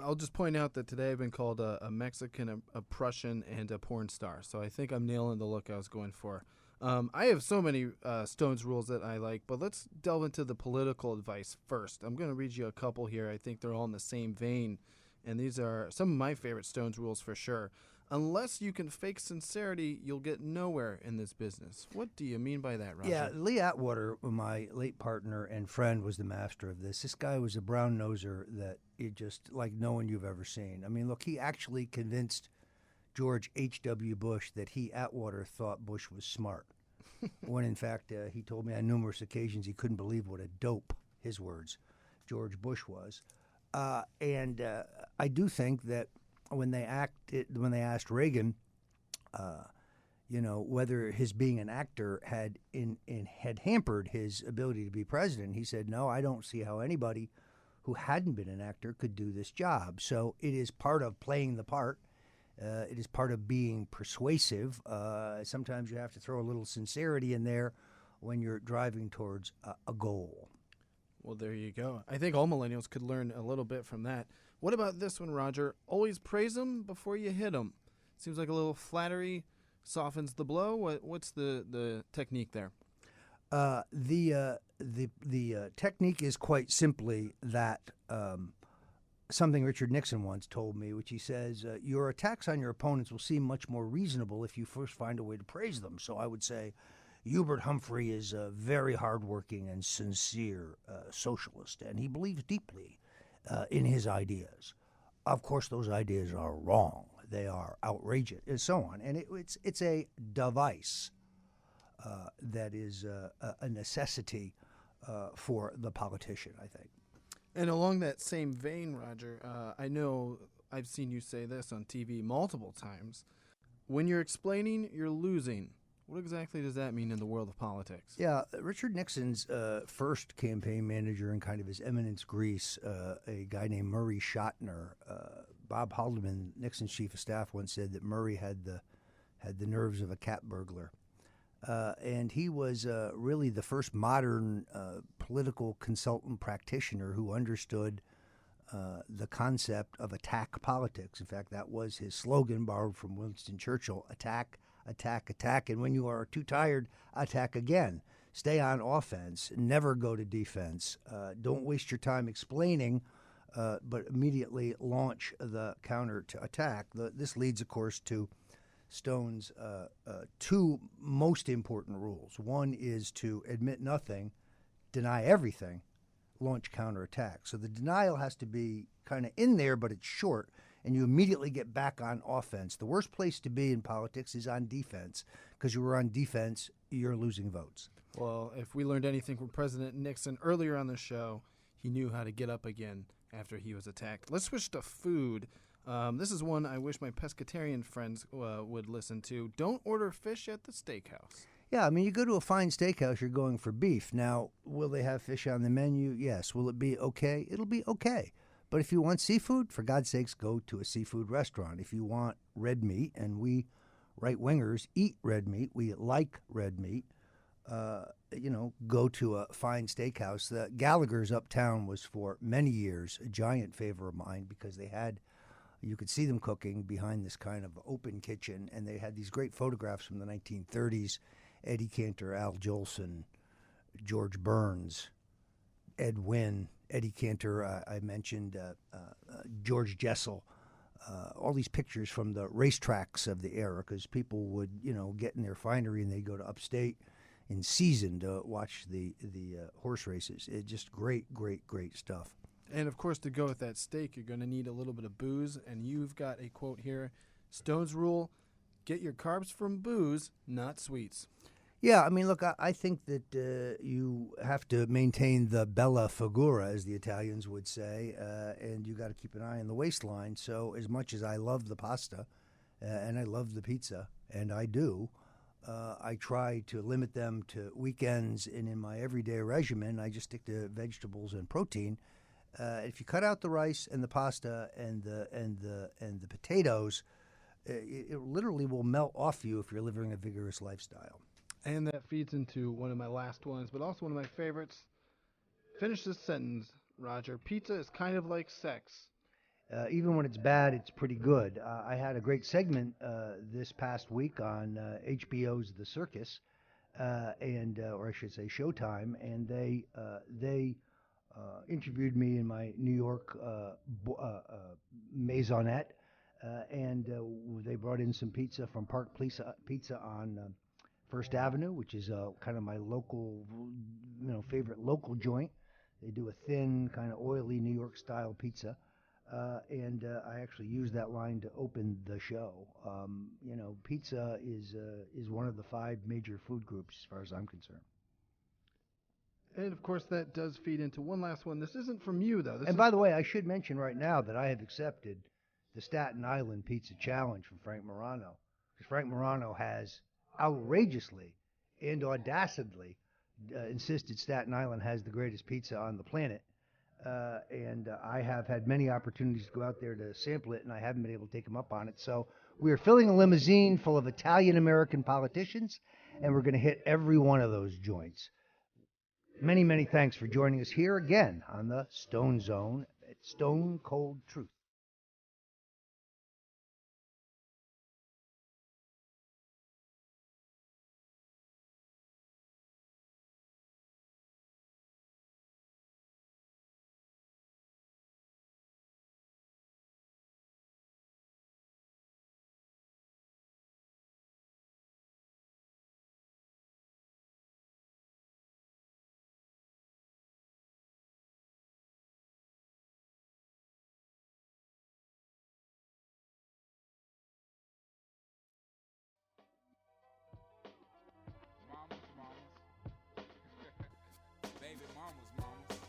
I'll just point out that today I've been called a Mexican, a Prussian, and a porn star. So I think I'm nailing the look I was going for. I have so many Stones rules that I like, but let's delve into the political advice first. I'm going to read you a couple here. I think they're all in the same vein, and these are some of my favorite Stones rules for sure. Unless you can fake sincerity, you'll get nowhere in this business. What do you mean by that, Roger? Yeah, Lee Atwater, my late partner and friend, was the master of this. This guy was a brown noser that it just like no one you've ever seen. I mean, look, he actually convinced George H.W. Bush that he, Atwater, thought Bush was smart. When, in fact, he told me on numerous occasions he couldn't believe what a dope, his words, George Bush was. And I do think that when they asked Reagan, whether his being an actor had hampered his ability to be president, he said, "No, I don't see how anybody who hadn't been an actor could do this job." So it is part of playing the part. It is part of being persuasive. Sometimes you have to throw a little sincerity in there when you're driving towards a goal. Well, there you go. I think all millennials could learn a little bit from that. What about this one, Roger? Always praise them before you hit them. Seems like a little flattery softens the blow. What's the technique there? The technique is quite simply that something Richard Nixon once told me, which he says, your attacks on your opponents will seem much more reasonable if you first find a way to praise them. So I would say Hubert Humphrey is a very hardworking and sincere socialist, and he believes deeply in his ideas. Of course, those ideas are wrong. They are outrageous, and so on. And it's a device that is a necessity for the politician, I think. And along that same vein, Roger, I know I've seen you say this on TV multiple times. When you're explaining, you're losing. What exactly does that mean in the world of politics? Yeah, Richard Nixon's first campaign manager in kind of his eminence Greece, a guy named Murray Schottner, Bob Haldeman, Nixon's chief of staff, once said that Murray had the nerves of a cat burglar. And he was really the first modern political consultant practitioner who understood the concept of attack politics. In fact, that was his slogan, borrowed from Winston Churchill: attack, attack, attack. And when you are too tired, attack again. Stay on offense. Never go to defense. Don't waste your time explaining, but immediately launch the counter to attack. This leads, of course, to Stone's two most important rules. One is to admit nothing, deny everything, launch counterattack. So the denial has to be kind of in there, but it's short, and you immediately get back on offense. The worst place to be in politics is on defense, because you were on defense, you're losing votes. Well, if we learned anything from President Nixon earlier on the show, he knew how to get up again after he was attacked. Let's switch to food. This is one I wish my pescatarian friends would listen to. Don't order fish at the steakhouse. Yeah, I mean, you go to a fine steakhouse, you're going for beef. Now, will they have fish on the menu? Yes. Will it be okay? It'll be okay. But if you want seafood, for God's sakes, go to a seafood restaurant. If you want red meat, and we right-wingers eat red meat, we like red meat, go to a fine steakhouse. The Gallagher's uptown was for many years a giant favor of mine because you could see them cooking behind this kind of open kitchen, and they had these great photographs from the 1930s. Eddie Cantor, Al Jolson, George Burns, Ed Wynn, Eddie Cantor, I mentioned George Jessel, all these pictures from the racetracks of the era, because people would, get in their finery and they'd go to upstate in season to watch the horse races. It's just great, great, great stuff. And, of course, to go with that steak, you're going to need a little bit of booze. And you've got a quote here, Stone's rule, get your carbs from booze, not sweets. Yeah, I mean, look, I think that you have to maintain the bella figura, as the Italians would say, and you got to keep an eye on the waistline. So as much as I love the pasta and I love the pizza, and I do, I try to limit them to weekends, and in my everyday regimen, I just stick to vegetables and protein. If you cut out the rice and the pasta and the potatoes, it literally will melt off you if you're living a vigorous lifestyle. And that feeds into one of my last ones, but also one of my favorites. Finish this sentence, Roger. Pizza is kind of like sex. Even when it's bad, it's pretty good. I had a great segment this past week on HBO's The Circus, or I should say Showtime, and they interviewed me in my New York maisonette, and they brought in some pizza from Park Pizza on First Avenue, which is kind of my local, favorite local joint. They do a thin, kind of oily New York style pizza, and I actually used that line to open the show. Pizza is one of the 5 major food groups as far as I'm concerned. And, of course, that does feed into one last one. This isn't from you, though. By the way, I should mention right now that I have accepted the Staten Island Pizza Challenge from Frank Morano, because Frank Morano has outrageously and audaciously insisted Staten Island has the greatest pizza on the planet. And I have had many opportunities to go out there to sample it, and I haven't been able to take him up on it. So we are filling a limousine full of Italian-American politicians, and we're going to hit every one of those joints. Many, many thanks for joining us here again on the Stone Zone at Stone Cold Truth. Baby mamas.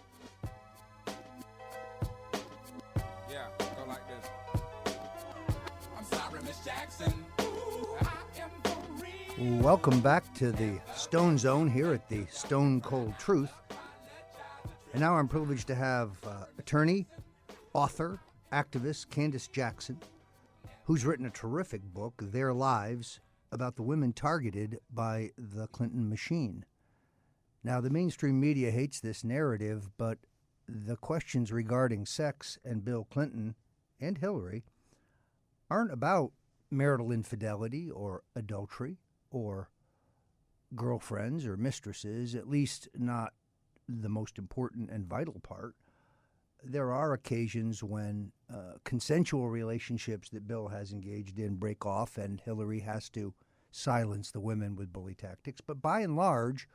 Yeah, go like this. I'm sorry, Miss Jackson. Ooh, I am for real. Welcome back to the Stone Zone here at the Stone Cold Truth. And now I'm privileged to have attorney, author, activist Candice Jackson, who's written a terrific book, Their Lives, about the women targeted by the Clinton machine. Now, the mainstream media hates this narrative, but the questions regarding sex and Bill Clinton and Hillary aren't about marital infidelity or adultery or girlfriends or mistresses, at least not the most important and vital part. There are occasions when consensual relationships that Bill has engaged in break off, and Hillary has to silence the women with bully tactics. But by and large,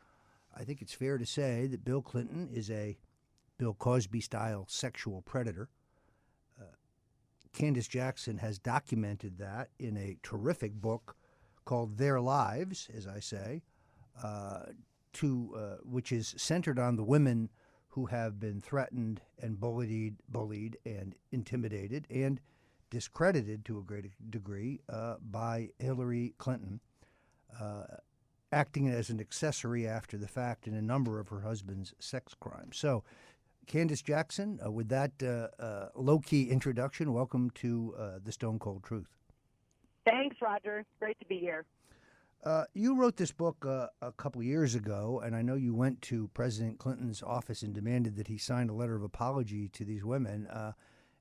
I think it's fair to say that Bill Clinton is a Bill Cosby-style sexual predator. Candice Jackson has documented that in a terrific book called Their Lives, as I say, which is centered on the women who have been threatened and bullied and intimidated and discredited to a great degree by Hillary Clinton, acting as an accessory after the fact in a number of her husband's sex crimes. So, Candice Jackson, with that low-key introduction, welcome to The Stone Cold Truth. Thanks, Roger. Great to be here. You wrote this book a couple years ago, and I know you went to President Clinton's office and demanded that he sign a letter of apology to these women.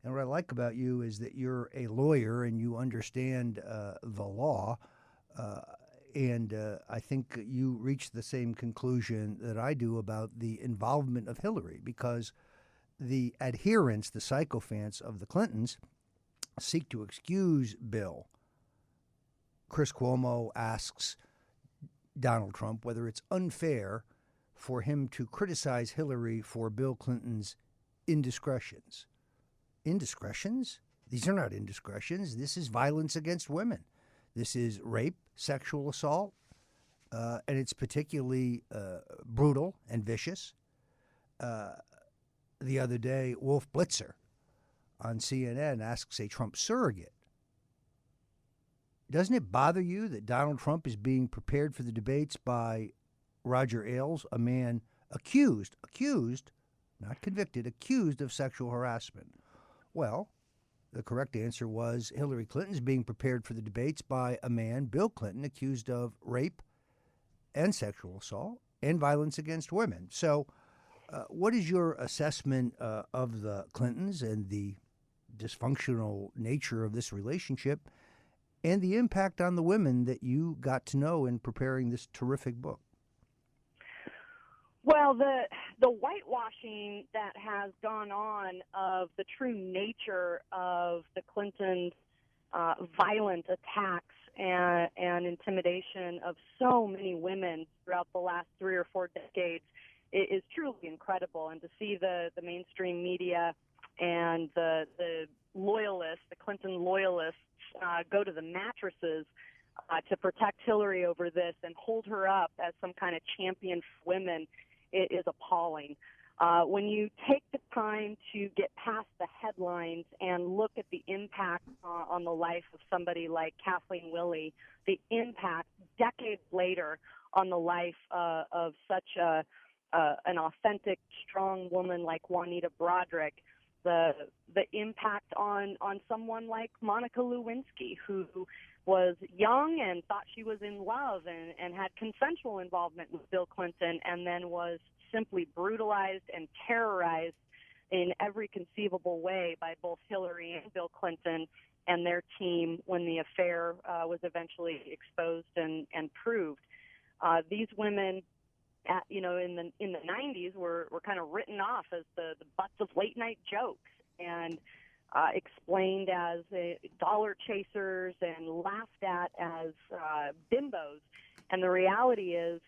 And what I like about you is that you're a lawyer and you understand the law. And I think you reached the same conclusion that I do about the involvement of Hillary, because the adherents, the sycophants of the Clintons, seek to excuse Bill. Chris Cuomo asks Donald Trump whether it's unfair for him to criticize Hillary for Bill Clinton's indiscretions. Indiscretions? These are not indiscretions. This is violence against women. This is rape, sexual assault, and it's particularly brutal and vicious. The other day, Wolf Blitzer on CNN asks a Trump surrogate, doesn't it bother you that Donald Trump is being prepared for the debates by Roger Ailes, a man accused, not convicted, accused of sexual harassment? Well, the correct answer was Hillary Clinton's being prepared for the debates by a man, Bill Clinton, accused of rape and sexual assault and violence against women. So what is your assessment of the Clintons and the dysfunctional nature of this relationship and the impact on the women that you got to know in preparing this terrific book? Well, the whitewashing that has gone on of the true nature of the Clintons' violent attacks and intimidation of so many women throughout the last 3 or 4 decades is truly incredible. And to see the mainstream media and the loyalists, the Clinton loyalists, go to the mattresses to protect Hillary over this and hold her up as some kind of champion for women, it is appalling. When you take the time to get past the headlines and look at the impact on the life of somebody like Kathleen Willey, the impact decades later on the life of such an authentic, strong woman like Juanita Broaddrick, the impact on someone like Monica Lewinsky, who was young and thought she was in love and had consensual involvement with Bill Clinton, and then was simply brutalized and terrorized in every conceivable way by both Hillary and Bill Clinton and their team when the affair was eventually exposed and proved. These women, in the 90s were kind of written off as the butts of late night jokes and explained as dollar chasers and laughed at as bimbos. And the reality is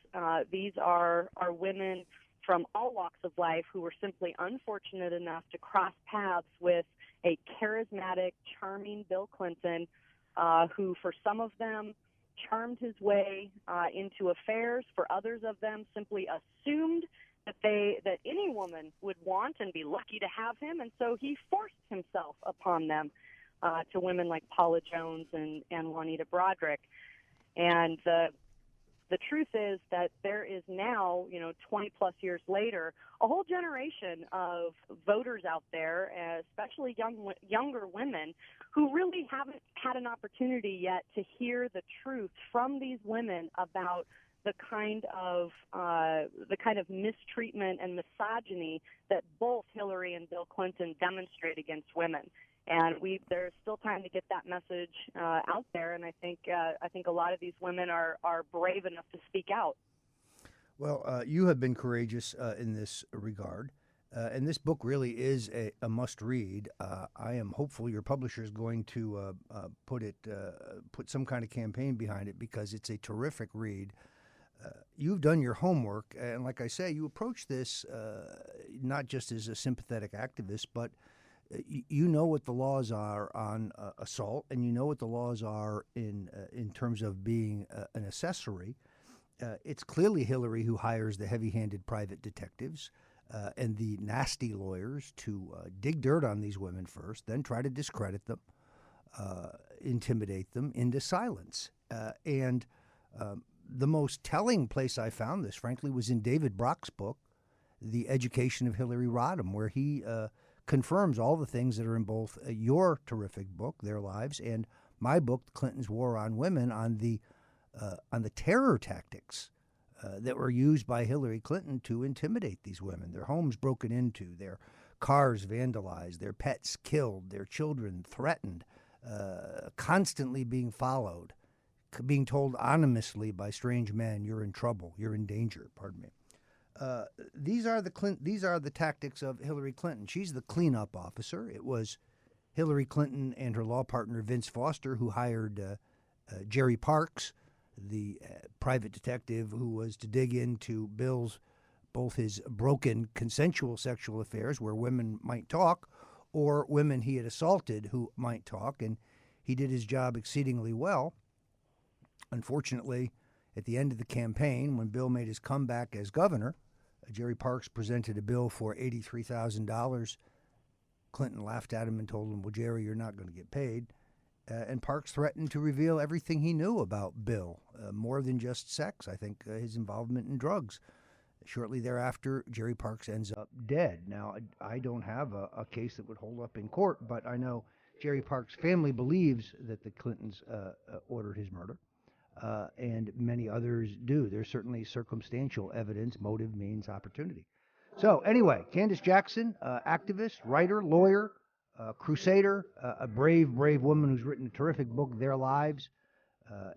these are women from all walks of life who were simply unfortunate enough to cross paths with a charismatic, charming Bill Clinton, who for some of them charmed his way into affairs. For others of them simply assumed that any woman would want and be lucky to have him, and so he forced himself upon them, to women like Paula Jones and Juanita Broaddrick. And the truth is that there is now, 20 plus years later, a whole generation of voters out there, especially younger women, who really haven't had an opportunity yet to hear the truth from these women about the kind of mistreatment and misogyny that both Hillary and Bill Clinton demonstrate against women. And there's still time to get that message out there, and I think a lot of these women are brave enough to speak out. Well, you have been courageous in this regard, and this book really is a must-read. I am hopeful your publisher is going to put some kind of campaign behind it, because it's a terrific read. You've done your homework, and like I say, you approach this not just as a sympathetic activist, but you know what the laws are on assault, and you know what the laws are in terms of being an accessory. it's clearly Hillary who hires the heavy-handed private detectives and the nasty lawyers to dig dirt on these women first, then try to discredit them, intimidate them into silence. And the most telling place I found this, frankly, was in David Brock's book, The Education of Hillary Rodham, where he confirms all the things that are in both your terrific book, Their Lives, and my book, Clinton's War on Women, on the terror tactics that were used by Hillary Clinton to intimidate these women. Their homes broken into, their cars vandalized, their pets killed, their children threatened, constantly being followed, being told anonymously by strange men, "You're in trouble, you're in danger." Pardon me. These are the tactics of Hillary Clinton. She's the cleanup officer. It was Hillary Clinton and her law partner Vince Foster who hired Jerry Parks, the private detective who was to dig into both his broken consensual sexual affairs where women might talk, or women he had assaulted who might talk, and he did his job exceedingly well. Unfortunately, at the end of the campaign, when Bill made his comeback as governor, Jerry Parks presented a bill for $83,000. Clinton laughed at him and told him, "Well, Jerry, you're not going to get paid." And Parks threatened to reveal everything he knew about Bill, more than just sex. I think his involvement in drugs. Shortly thereafter, Jerry Parks ends up dead. Now, I don't have a case that would hold up in court, but I know Jerry Parks' family believes that the Clintons ordered his murder. And many others do. There's certainly circumstantial evidence, motive, means, opportunity. So anyway, Candice Jackson, activist, writer, lawyer, crusader, a brave woman who's written a terrific book, Their Lives,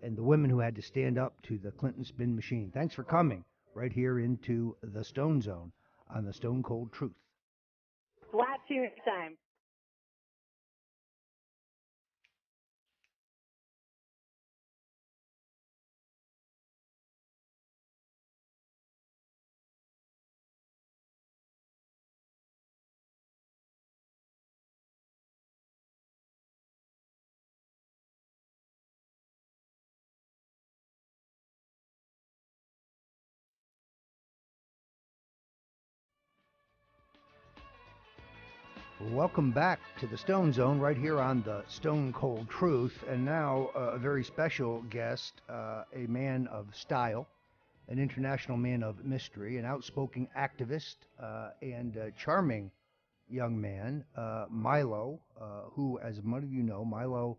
and the women who had to stand up to the Clinton spin machine. Thanks for coming right here into the Stone Zone on the Stone Cold Truth. Glad to anytime. Welcome back to the Stone Zone right here on the Stone Cold Truth. And now a very special guest, a man of style, an international man of mystery, an outspoken activist, and a charming young man, Milo, who, as many of you know, Milo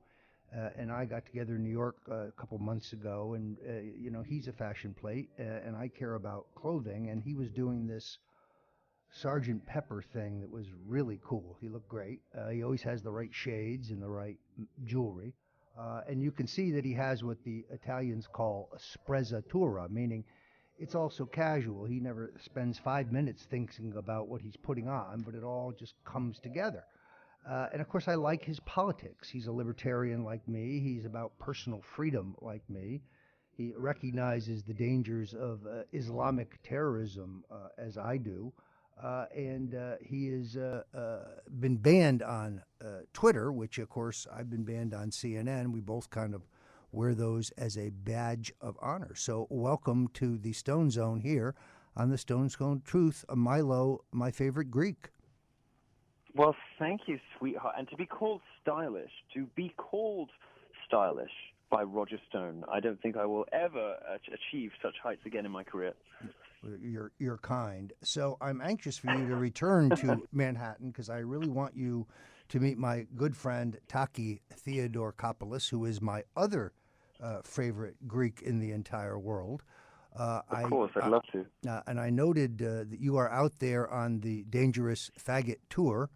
and I got together in New York a couple months ago, and, he's a fashion plate, and I care about clothing, and he was doing this Sergeant Pepper thing that was really cool. He looked great. He always has the right shades and the right jewelry. And you can see that he has what the Italians call a sprezzatura, meaning it's also casual. He never spends 5 minutes thinking about what he's putting on, but it all just comes together. And of course, I like his politics. He's a libertarian like me. He's about personal freedom like me. He recognizes the dangers of Islamic terrorism as I do. And he has been banned on Twitter, which, of course, I've been banned on CNN. We both kind of wear those as a badge of honor. So welcome to the Stone Zone here on the Stone Zone Truth. Milo, my favorite Greek. Well, thank you, sweetheart. And to be called stylish by Roger Stone, I don't think I will ever achieve such heights again in my career. You're kind. So I'm anxious for you to return to Manhattan because I really want you to meet my good friend Taki Theodorakopoulos, who is my other favorite Greek in the entire world. Of course, I'd love to. And I noted that you are out there on the Dangerous Faggot tour,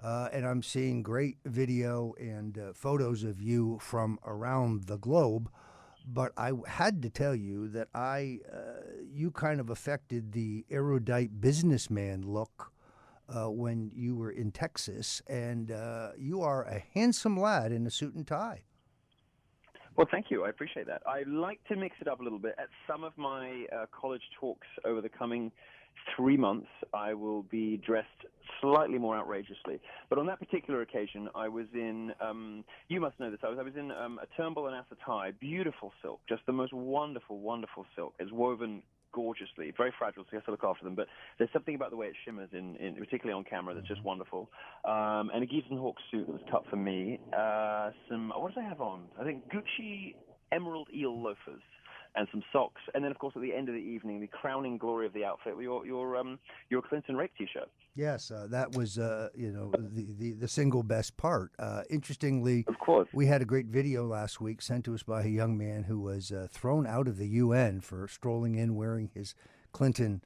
and I'm seeing great video and photos of you from around the globe. But I had to tell you that you kind of affected the erudite businessman look when you were in Texas, and you are a handsome lad in a suit and tie. Well, thank you. I appreciate that. I like to mix it up a little bit. At some of my college talks over the coming 3 months, I will be dressed slightly more outrageously. But on that particular occasion, I was in, you must know this, I was in a Turnbull and Assatai, beautiful silk, just the most wonderful, wonderful silk. It's woven gorgeously, very fragile, so you have to look after them. But there's something about the way it shimmers, in particularly on camera, that's just wonderful. And a Gibbs and Hawkes suit that was cut for me. What did I have on? I think Gucci Emerald Eel loafers and some socks. And then, of course, at the end of the evening, the crowning glory of the outfit, your Clinton rape T-shirt. Yes, that was the single best part. Interestingly, of course, we had a great video last week sent to us by a young man who was thrown out of the UN for strolling in wearing his Clinton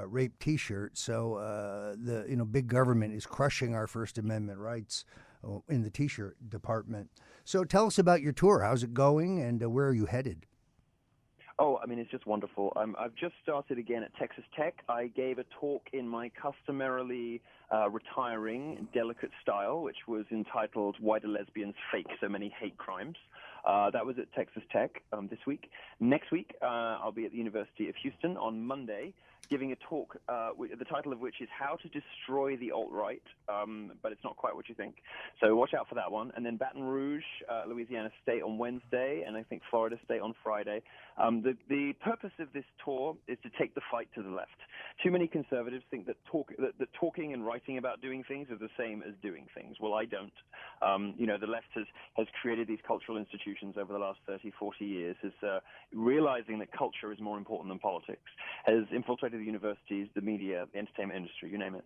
rape T-shirt. So the big government is crushing our First Amendment rights in the T-shirt department. So tell us about your tour. How's it going, and where are you headed? Oh, I mean, it's just wonderful. I've just started again at Texas Tech. I gave a talk in my customarily retiring, delicate style, which was entitled "Why Do Lesbians Fake So Many Hate Crimes?" That was at Texas Tech this week. Next week, I'll be at the University of Houston on Monday, giving a talk, the title of which is How to Destroy the Alt-Right, but it's not quite what you think. So watch out for that one. And then Baton Rouge, Louisiana State on Wednesday, and I think Florida State on Friday. The purpose of this tour is to take the fight to the left. Too many conservatives think that talking and writing about doing things are the same as doing things. Well, I don't. The left has created these cultural institutions over the last 30, 40 years, is realizing that culture is more important than politics, has infiltrated the universities, the media, the entertainment industry, you name it.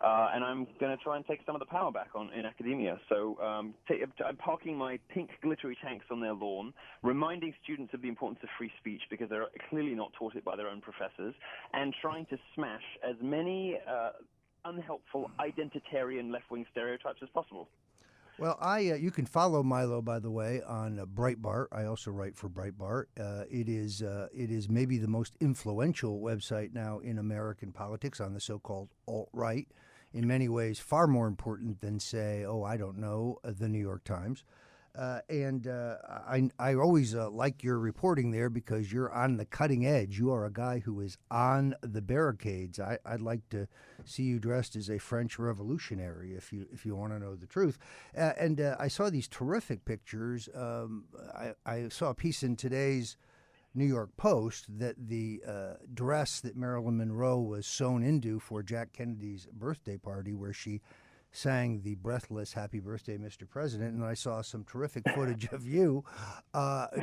And I'm going to try and take some of the power back in academia. So I'm parking my pink glittery tanks on their lawn, reminding students of the importance of free speech because they're clearly not taught it by their own professors, and trying to smash as many unhelpful identitarian left-wing stereotypes as possible. Well, you can follow Milo, by the way, on Breitbart. I also write for Breitbart. It is maybe the most influential website now in American politics on the so-called alt-right. In many ways, far more important than, say, I don't know, the New York Times. I always like your reporting there because you're on the cutting edge. You are a guy who is on the barricades. I'd like to see you dressed as a French revolutionary if you want to know the truth. I saw these terrific pictures. I saw a piece in today's New York Post that the dress that Marilyn Monroe was sewn into for Jack Kennedy's birthday party, where she sang the breathless "Happy Birthday, Mr. President," and I saw some terrific footage of you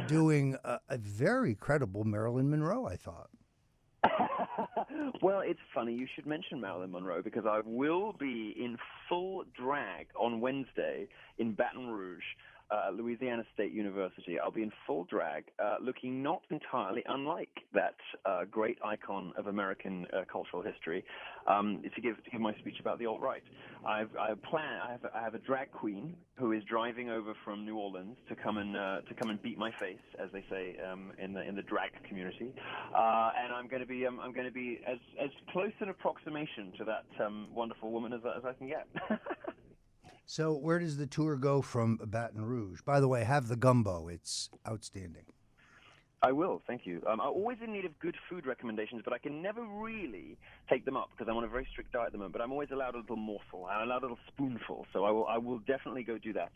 doing a very credible Marilyn Monroe, I thought. Well, it's funny you should mention Marilyn Monroe because I will be in full drag on Wednesday in Baton Rouge, Louisiana State University. I'll be in full drag, looking not entirely unlike that great icon of American cultural history, to give my speech about the alt-right. I have a drag queen who is driving over from New Orleans to come and beat my face, as they say in the drag community, and I'm going to be as close an approximation to that wonderful woman as I can get. So where does the tour go from Baton Rouge? By the way, have the gumbo. It's outstanding. I will, thank you. I'm always in need of good food recommendations, but I can never really take them up because I'm on a very strict diet at the moment. But I'm always allowed a little morsel. I'm allowed a little spoonful, so I will definitely go do that.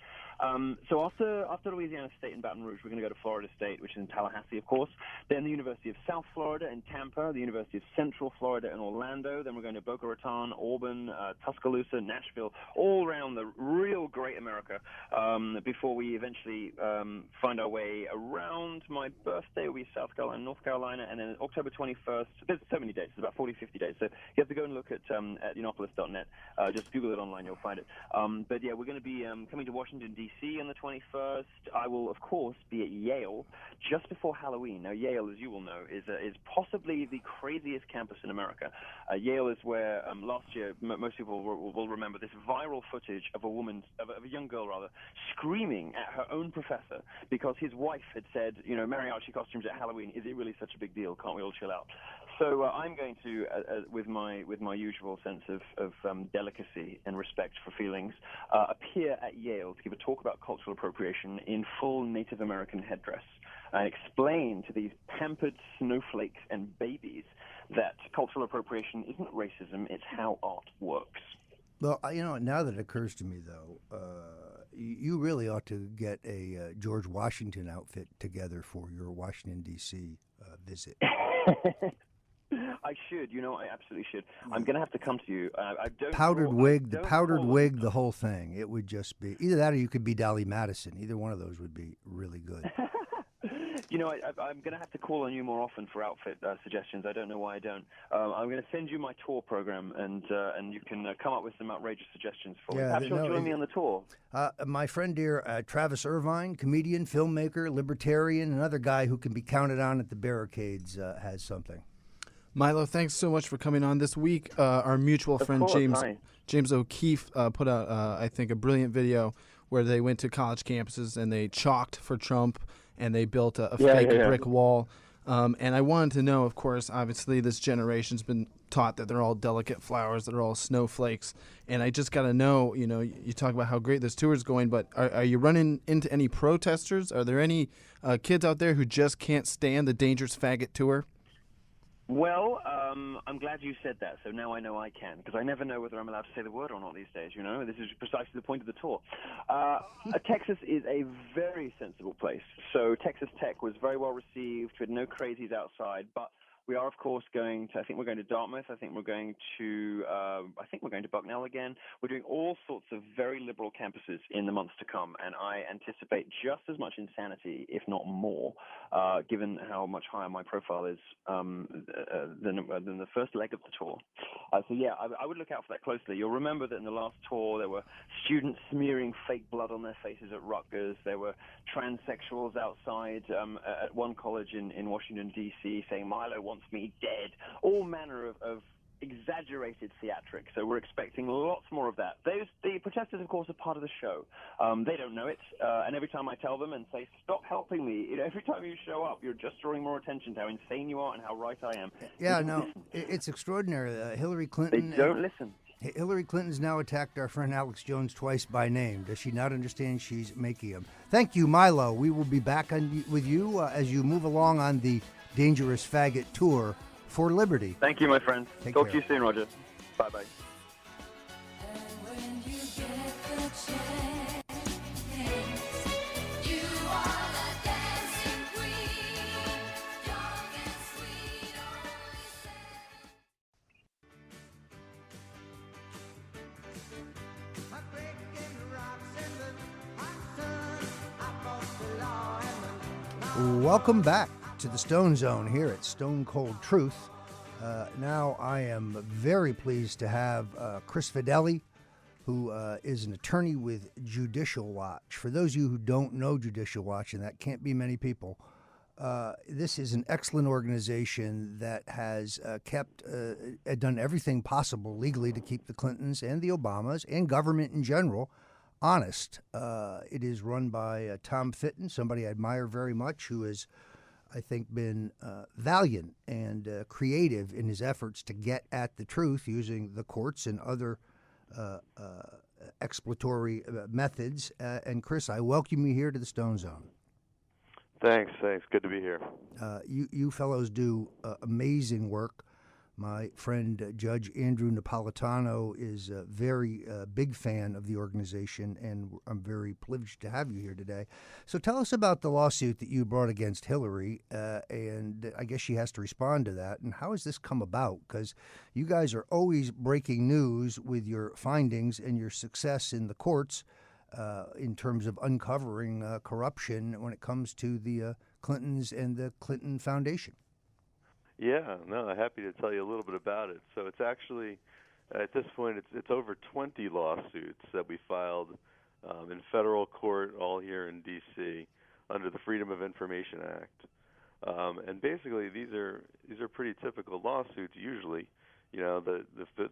So after Louisiana State and Baton Rouge, we're going to go to Florida State, which is in Tallahassee, of course. Then the University of South Florida in Tampa, the University of Central Florida in Orlando. Then we're going to Boca Raton, Auburn, Tuscaloosa, Nashville, all around the real great America before we eventually find our way around my birthday. Will be South Carolina, North Carolina, and then October 21st. There's so many dates. There's about 40, 50 dates. So you have to go and look at Uniopolis.net. Just Google it online. You'll find it. But yeah, we're going to be coming to Washington, D.C. on the 21st. I will, of course, be at Yale just before Halloween. Now, Yale, as you will know, is possibly the craziest campus in America. Yale is where last year, most people will remember this viral footage of a young girl, screaming at her own professor because his wife had said, mariachi costumes at Halloween, is it really such a big deal? Can't we all chill out? So I'm going to, with my usual sense of delicacy and respect for feelings, appear at Yale to give a talk about cultural appropriation in full Native American headdress and explain to these pampered snowflakes and babies that cultural appropriation isn't racism, it's how art works. Well, now that it occurs to me, though, you really ought to get a George Washington outfit together for your Washington, D.C. Visit. I should. I absolutely should. I'm going to have to come to you. I don't Powdered draw- wig, I the don't powdered draw- wig, the whole thing. It would just be either that or you could be Dolly Madison. Either one of those would be really good. I'm going to have to call on you more often for outfit suggestions. I don't know why I don't. I'm going to send you my tour program, and you can come up with some outrageous suggestions for me. Perhaps you'll join me on the tour. My friend dear, Travis Irvine, comedian, filmmaker, libertarian, another guy who can be counted on at the barricades, has something. Milo, thanks so much for coming on this week. Our mutual friend course, James O'Keefe put out, I think, a brilliant video where they went to college campuses and they chalked for Trump and they built a fake brick wall. And I wanted to know, of course, obviously this generation's been taught that they're all delicate flowers, that are all snowflakes. And I just got to know, you talk about how great this tour is going, but are you running into any protesters? Are there any kids out there who just can't stand the Dangerous Faggot tour? Well, I'm glad you said that, so now I know I can, because I never know whether I'm allowed to say the word or not these days, This is precisely the point of the tour. Texas is a very sensible place. So Texas Tech was very well received. We had no crazies outside, but we are, of course, I think we're going to Dartmouth. I think we're going to Bucknell again. We're doing all sorts of very liberal campuses in the months to come, and I anticipate just as much insanity, if not more, given how much higher my profile is than the first leg of the tour. I would look out for that closely. You'll remember that in the last tour there were students smearing fake blood on their faces at Rutgers. There were transsexuals outside at one college in Washington, D.C. saying, Milo wants me dead. All manner of exaggerated theatrics. So we're expecting lots more of that. The protesters, of course, are part of the show. They don't know it. And every time I tell them and say, stop helping me, every time you show up, you're just drawing more attention to how insane you are and how right I am. Yeah, no, it's extraordinary. Hillary Clinton. They don't listen. Hillary Clinton's now attacked our friend Alex Jones twice by name. Does she not understand she's making him? Thank you, Milo. We will be back with you as you move along on the Dangerous Faggot tour for liberty. Thank you, my friend. Talk to you soon, Roger. Bye-bye. Welcome back to the Stone Zone here at Stone Cold Truth. Now I am very pleased to have Chris Fideli, who is an attorney with Judicial Watch. For those of you who don't know Judicial Watch, and that can't be many people, this is an excellent organization that has done everything possible legally to keep the Clintons and the Obamas and government in general honest. It is run by Tom Fitton, somebody I admire very much, who has, I think, been valiant and creative in his efforts to get at the truth using the courts and other exploratory methods. And Chris, I welcome you here to the Stone Zone. Thanks. Good to be here. You fellows do amazing work. My friend Judge Andrew Napolitano is a very big fan of the organization, and I'm very privileged to have you here today. So tell us about the lawsuit that you brought against Hillary, and I guess she has to respond to that. And how has this come about? Because you guys are always breaking news with your findings and your success in the courts in terms of uncovering corruption when it comes to the Clintons and the Clinton Foundation. Yeah, no, I'm happy to tell you a little bit about it. So it's actually, at this point, it's over 20 lawsuits that we filed in federal court, all here in D.C., under the Freedom of Information Act. And basically, these are pretty typical lawsuits. Usually, the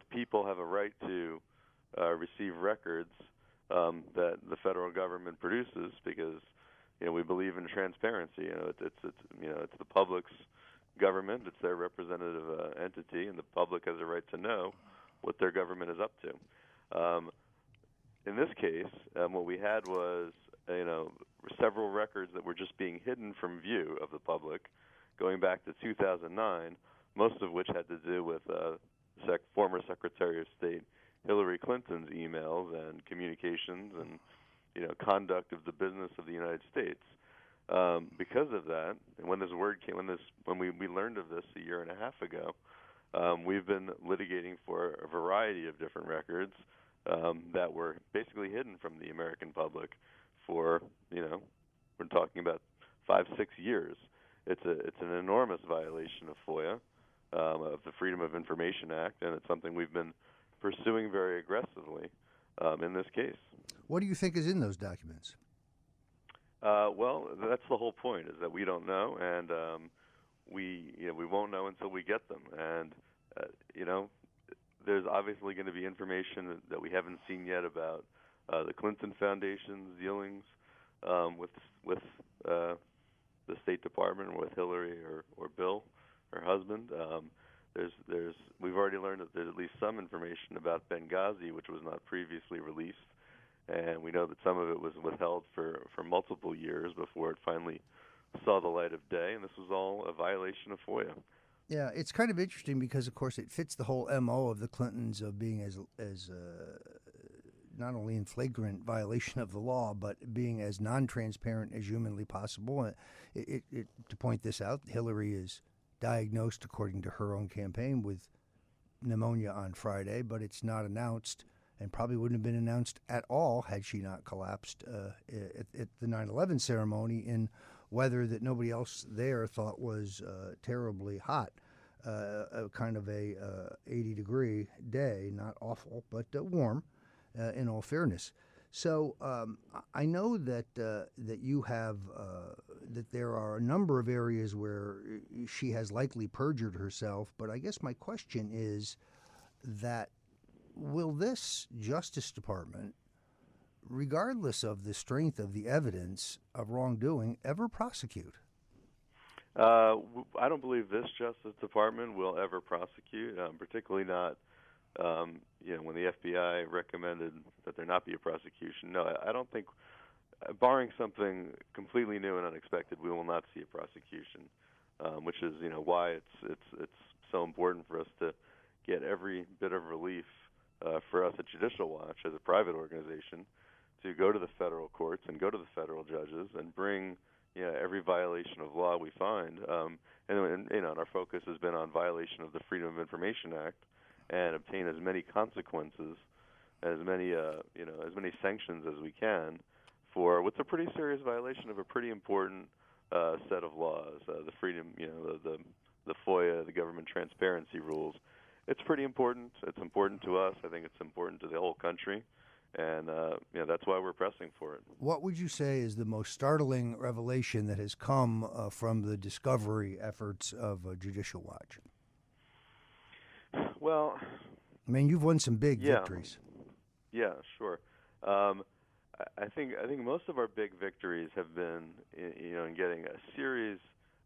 people have a right to receive records that the federal government produces because we believe in transparency. It's the public's government, it's their representative entity, and the public has a right to know what their government is up to. In this case, what we had was several records that were just being hidden from view of the public going back to 2009, most of which had to do with former Secretary of State Hillary Clinton's emails and communications and conduct of the business of the United States. Because of that, and when this word came, when we learned of this a year and a half ago, we've been litigating for a variety of different records that were basically hidden from the American public for we're talking about 5-6 years. It's an enormous violation of FOIA, of the Freedom of Information Act, and it's something we've been pursuing very aggressively in this case. What do you think is in those documents? Well, that's the whole point, is that we don't know, and we won't know until we get them. And there's obviously going to be information that we haven't seen yet about the Clinton Foundation's dealings with the State Department, or with Hillary or Bill, her husband. We've already learned that there's at least some information about Benghazi, which was not previously released, and we know that some of it was withheld for multiple years before it finally saw the light of day, and this was all a violation of FOIA. Yeah, it's kind of interesting because, of course, it fits the whole MO of the Clintons of being as not only in flagrant violation of the law, but being as non-transparent as humanly possible. To point this out, Hillary is diagnosed, according to her own campaign, with pneumonia on Friday, but it's not announced, and probably wouldn't have been announced at all had she not collapsed at the 9/11 ceremony in weather that nobody else there thought was terribly hot. Kind of a 80-degree day, not awful, but warm, in all fairness. So I know that you have that there are a number of areas where she has likely perjured herself, but I guess my question is that will this Justice Department, regardless of the strength of the evidence of wrongdoing, ever prosecute? I don't believe this Justice Department will ever prosecute, particularly not when the FBI recommended that there not be a prosecution. No, I don't think, barring something completely new and unexpected, we will not see a prosecution, which is why it's so important for us to get every bit of relief for us at Judicial Watch as a private organization to go to the federal courts and go to the federal judges and bring every violation of law we find, and our focus has been on violation of the Freedom of Information Act, and obtain as many consequences, as many sanctions as we can for what's a pretty serious violation of a pretty important set of laws, the freedom, the FOIA, the government transparency rules. It's pretty important. It's important to us. I think it's important to the whole country. And that's why we're pressing for it. What would you say is the most startling revelation that has come from the discovery efforts of Judicial Watch? Well, I mean, you've won some big victories. Yeah, sure. I think most of our big victories have been in getting a series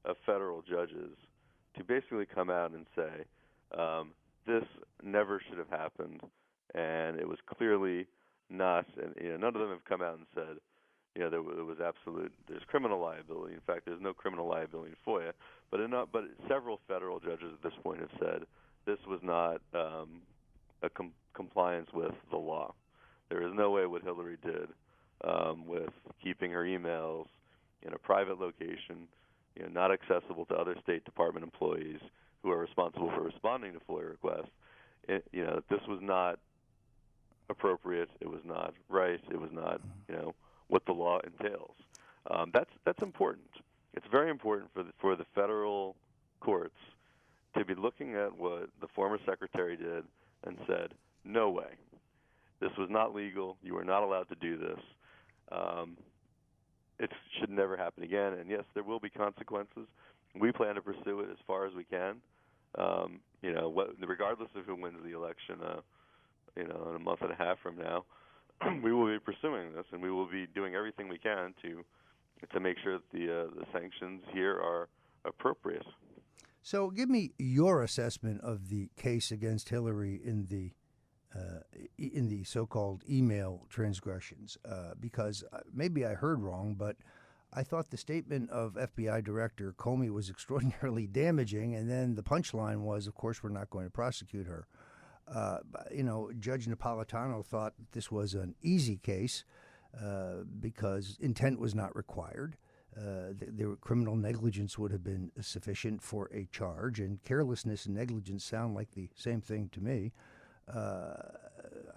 of federal judges to basically come out and say this never should have happened, and it was clearly not. And none of them have come out and said there was there's criminal liability. In fact, there's no criminal liability in FOIA, but several federal judges at this point have said this was not a compliance with the law. There is no way what Hillary did with keeping her emails in a private location, not accessible to other State Department employees who are responsible for responding to FOIA requests. This was not appropriate. It was not right. It was not, what the law entails. That's important. It's very important for the federal courts to be looking at what the former secretary did and said, no way. This was not legal. You are not allowed to do this. It should never happen again. And yes, there will be consequences. We plan to pursue it as far as we can. Regardless of who wins the election, in a month and a half from now, we will be pursuing this, and we will be doing everything we can to make sure that the sanctions here are appropriate. So, give me your assessment of the case against Hillary in the so-called email transgressions, because maybe I heard wrong, but I thought the statement of FBI Director Comey was extraordinarily damaging, and then the punchline was, of course, we're not going to prosecute her. Judge Napolitano thought this was an easy case because intent was not required. The criminal negligence would have been sufficient for a charge, and carelessness and negligence sound like the same thing to me.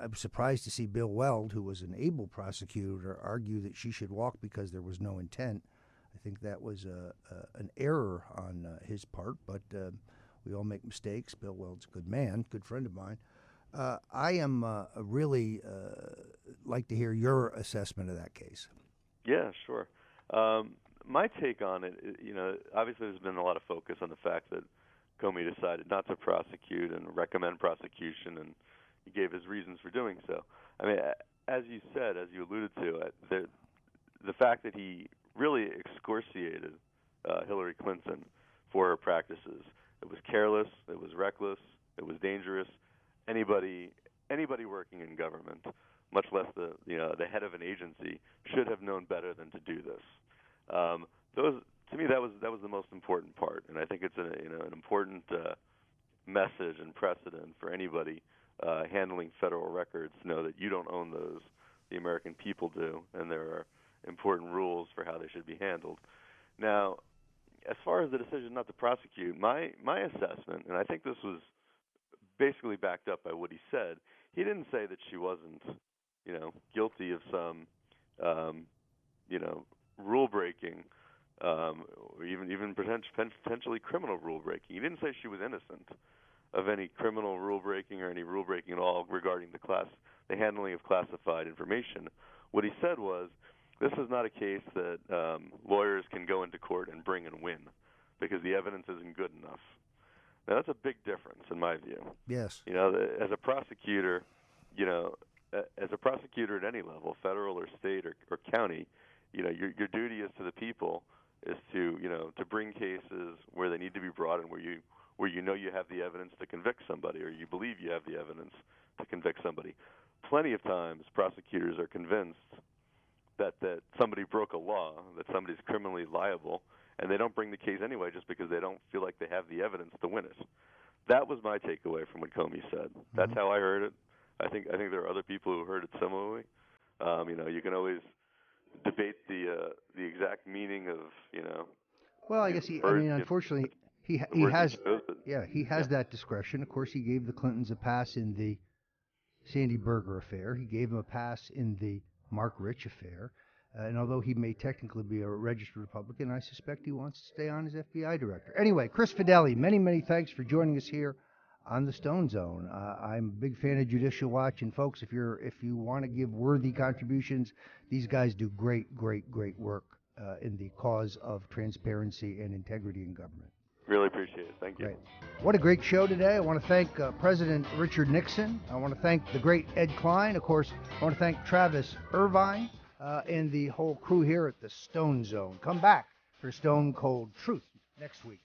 I'm surprised to see Bill Weld, who was an able prosecutor, argue that she should walk because there was no intent. I think that was an error on his part, but we all make mistakes. Bill Weld's a good man, good friend of mine. I am really like to hear your assessment of that case. Yeah, sure. My take on it, obviously there's been a lot of focus on the fact that Comey decided not to prosecute and recommend prosecution, and he gave his reasons for doing so. I mean, as you said, as you alluded to, the fact that he really excoriated Hillary Clinton for her practices. It was careless, it was reckless, it was dangerous. Anybody working in government, much less the head of an agency, should have known better than to do this. To me, that was the most important part, and I think it's an important message and precedent for anybody handling federal records to know that you don't own those; the American people do, and there are important rules for how they should be handled. Now, as far as the decision not to prosecute, my assessment, and I think this was basically backed up by what he said, he didn't say that she wasn't, guilty of some, rule breaking, or even potentially criminal rule breaking. He didn't say she was innocent of any criminal rule breaking or any rule breaking at all regarding the handling of classified information. What he said was, this is not a case that lawyers can go into court and bring and win because the evidence isn't good enough. Now, that's a big difference in my view. Yes. As a prosecutor, at any level, federal or state or county, your duty is to the people is to bring cases where they need to be brought and where you have the evidence to convict somebody, or you believe you have the evidence to convict somebody. Plenty of times prosecutors are convinced that somebody broke a law, that somebody's criminally liable, and they don't bring the case anyway just because they don't feel like they have the evidence to win it. That was my takeaway from what Comey said. That's how I heard it. I think there are other people who heard it similarly. You can always debate the exact meaning of Well, I guess unfortunately, he has that discretion. Of course, he gave the Clintons a pass in the Sandy Berger affair. He gave them a pass in the Mark Rich affair. And although he may technically be a registered Republican, I suspect he wants to stay on as FBI director. Anyway, Chris Fideli, many, many thanks for joining us here on the Stone Zone. I'm a big fan of Judicial Watch, and folks, if you want to give worthy contributions, these guys do great, great, great work in the cause of transparency and integrity in government. Really appreciate it. Thank you. Great. What a great show today. I want to thank President Richard Nixon. I want to thank the great Ed Klein. Of course, I want to thank Travis Irvine and the whole crew here at the Stone Zone. Come back for Stone Cold Truth next week.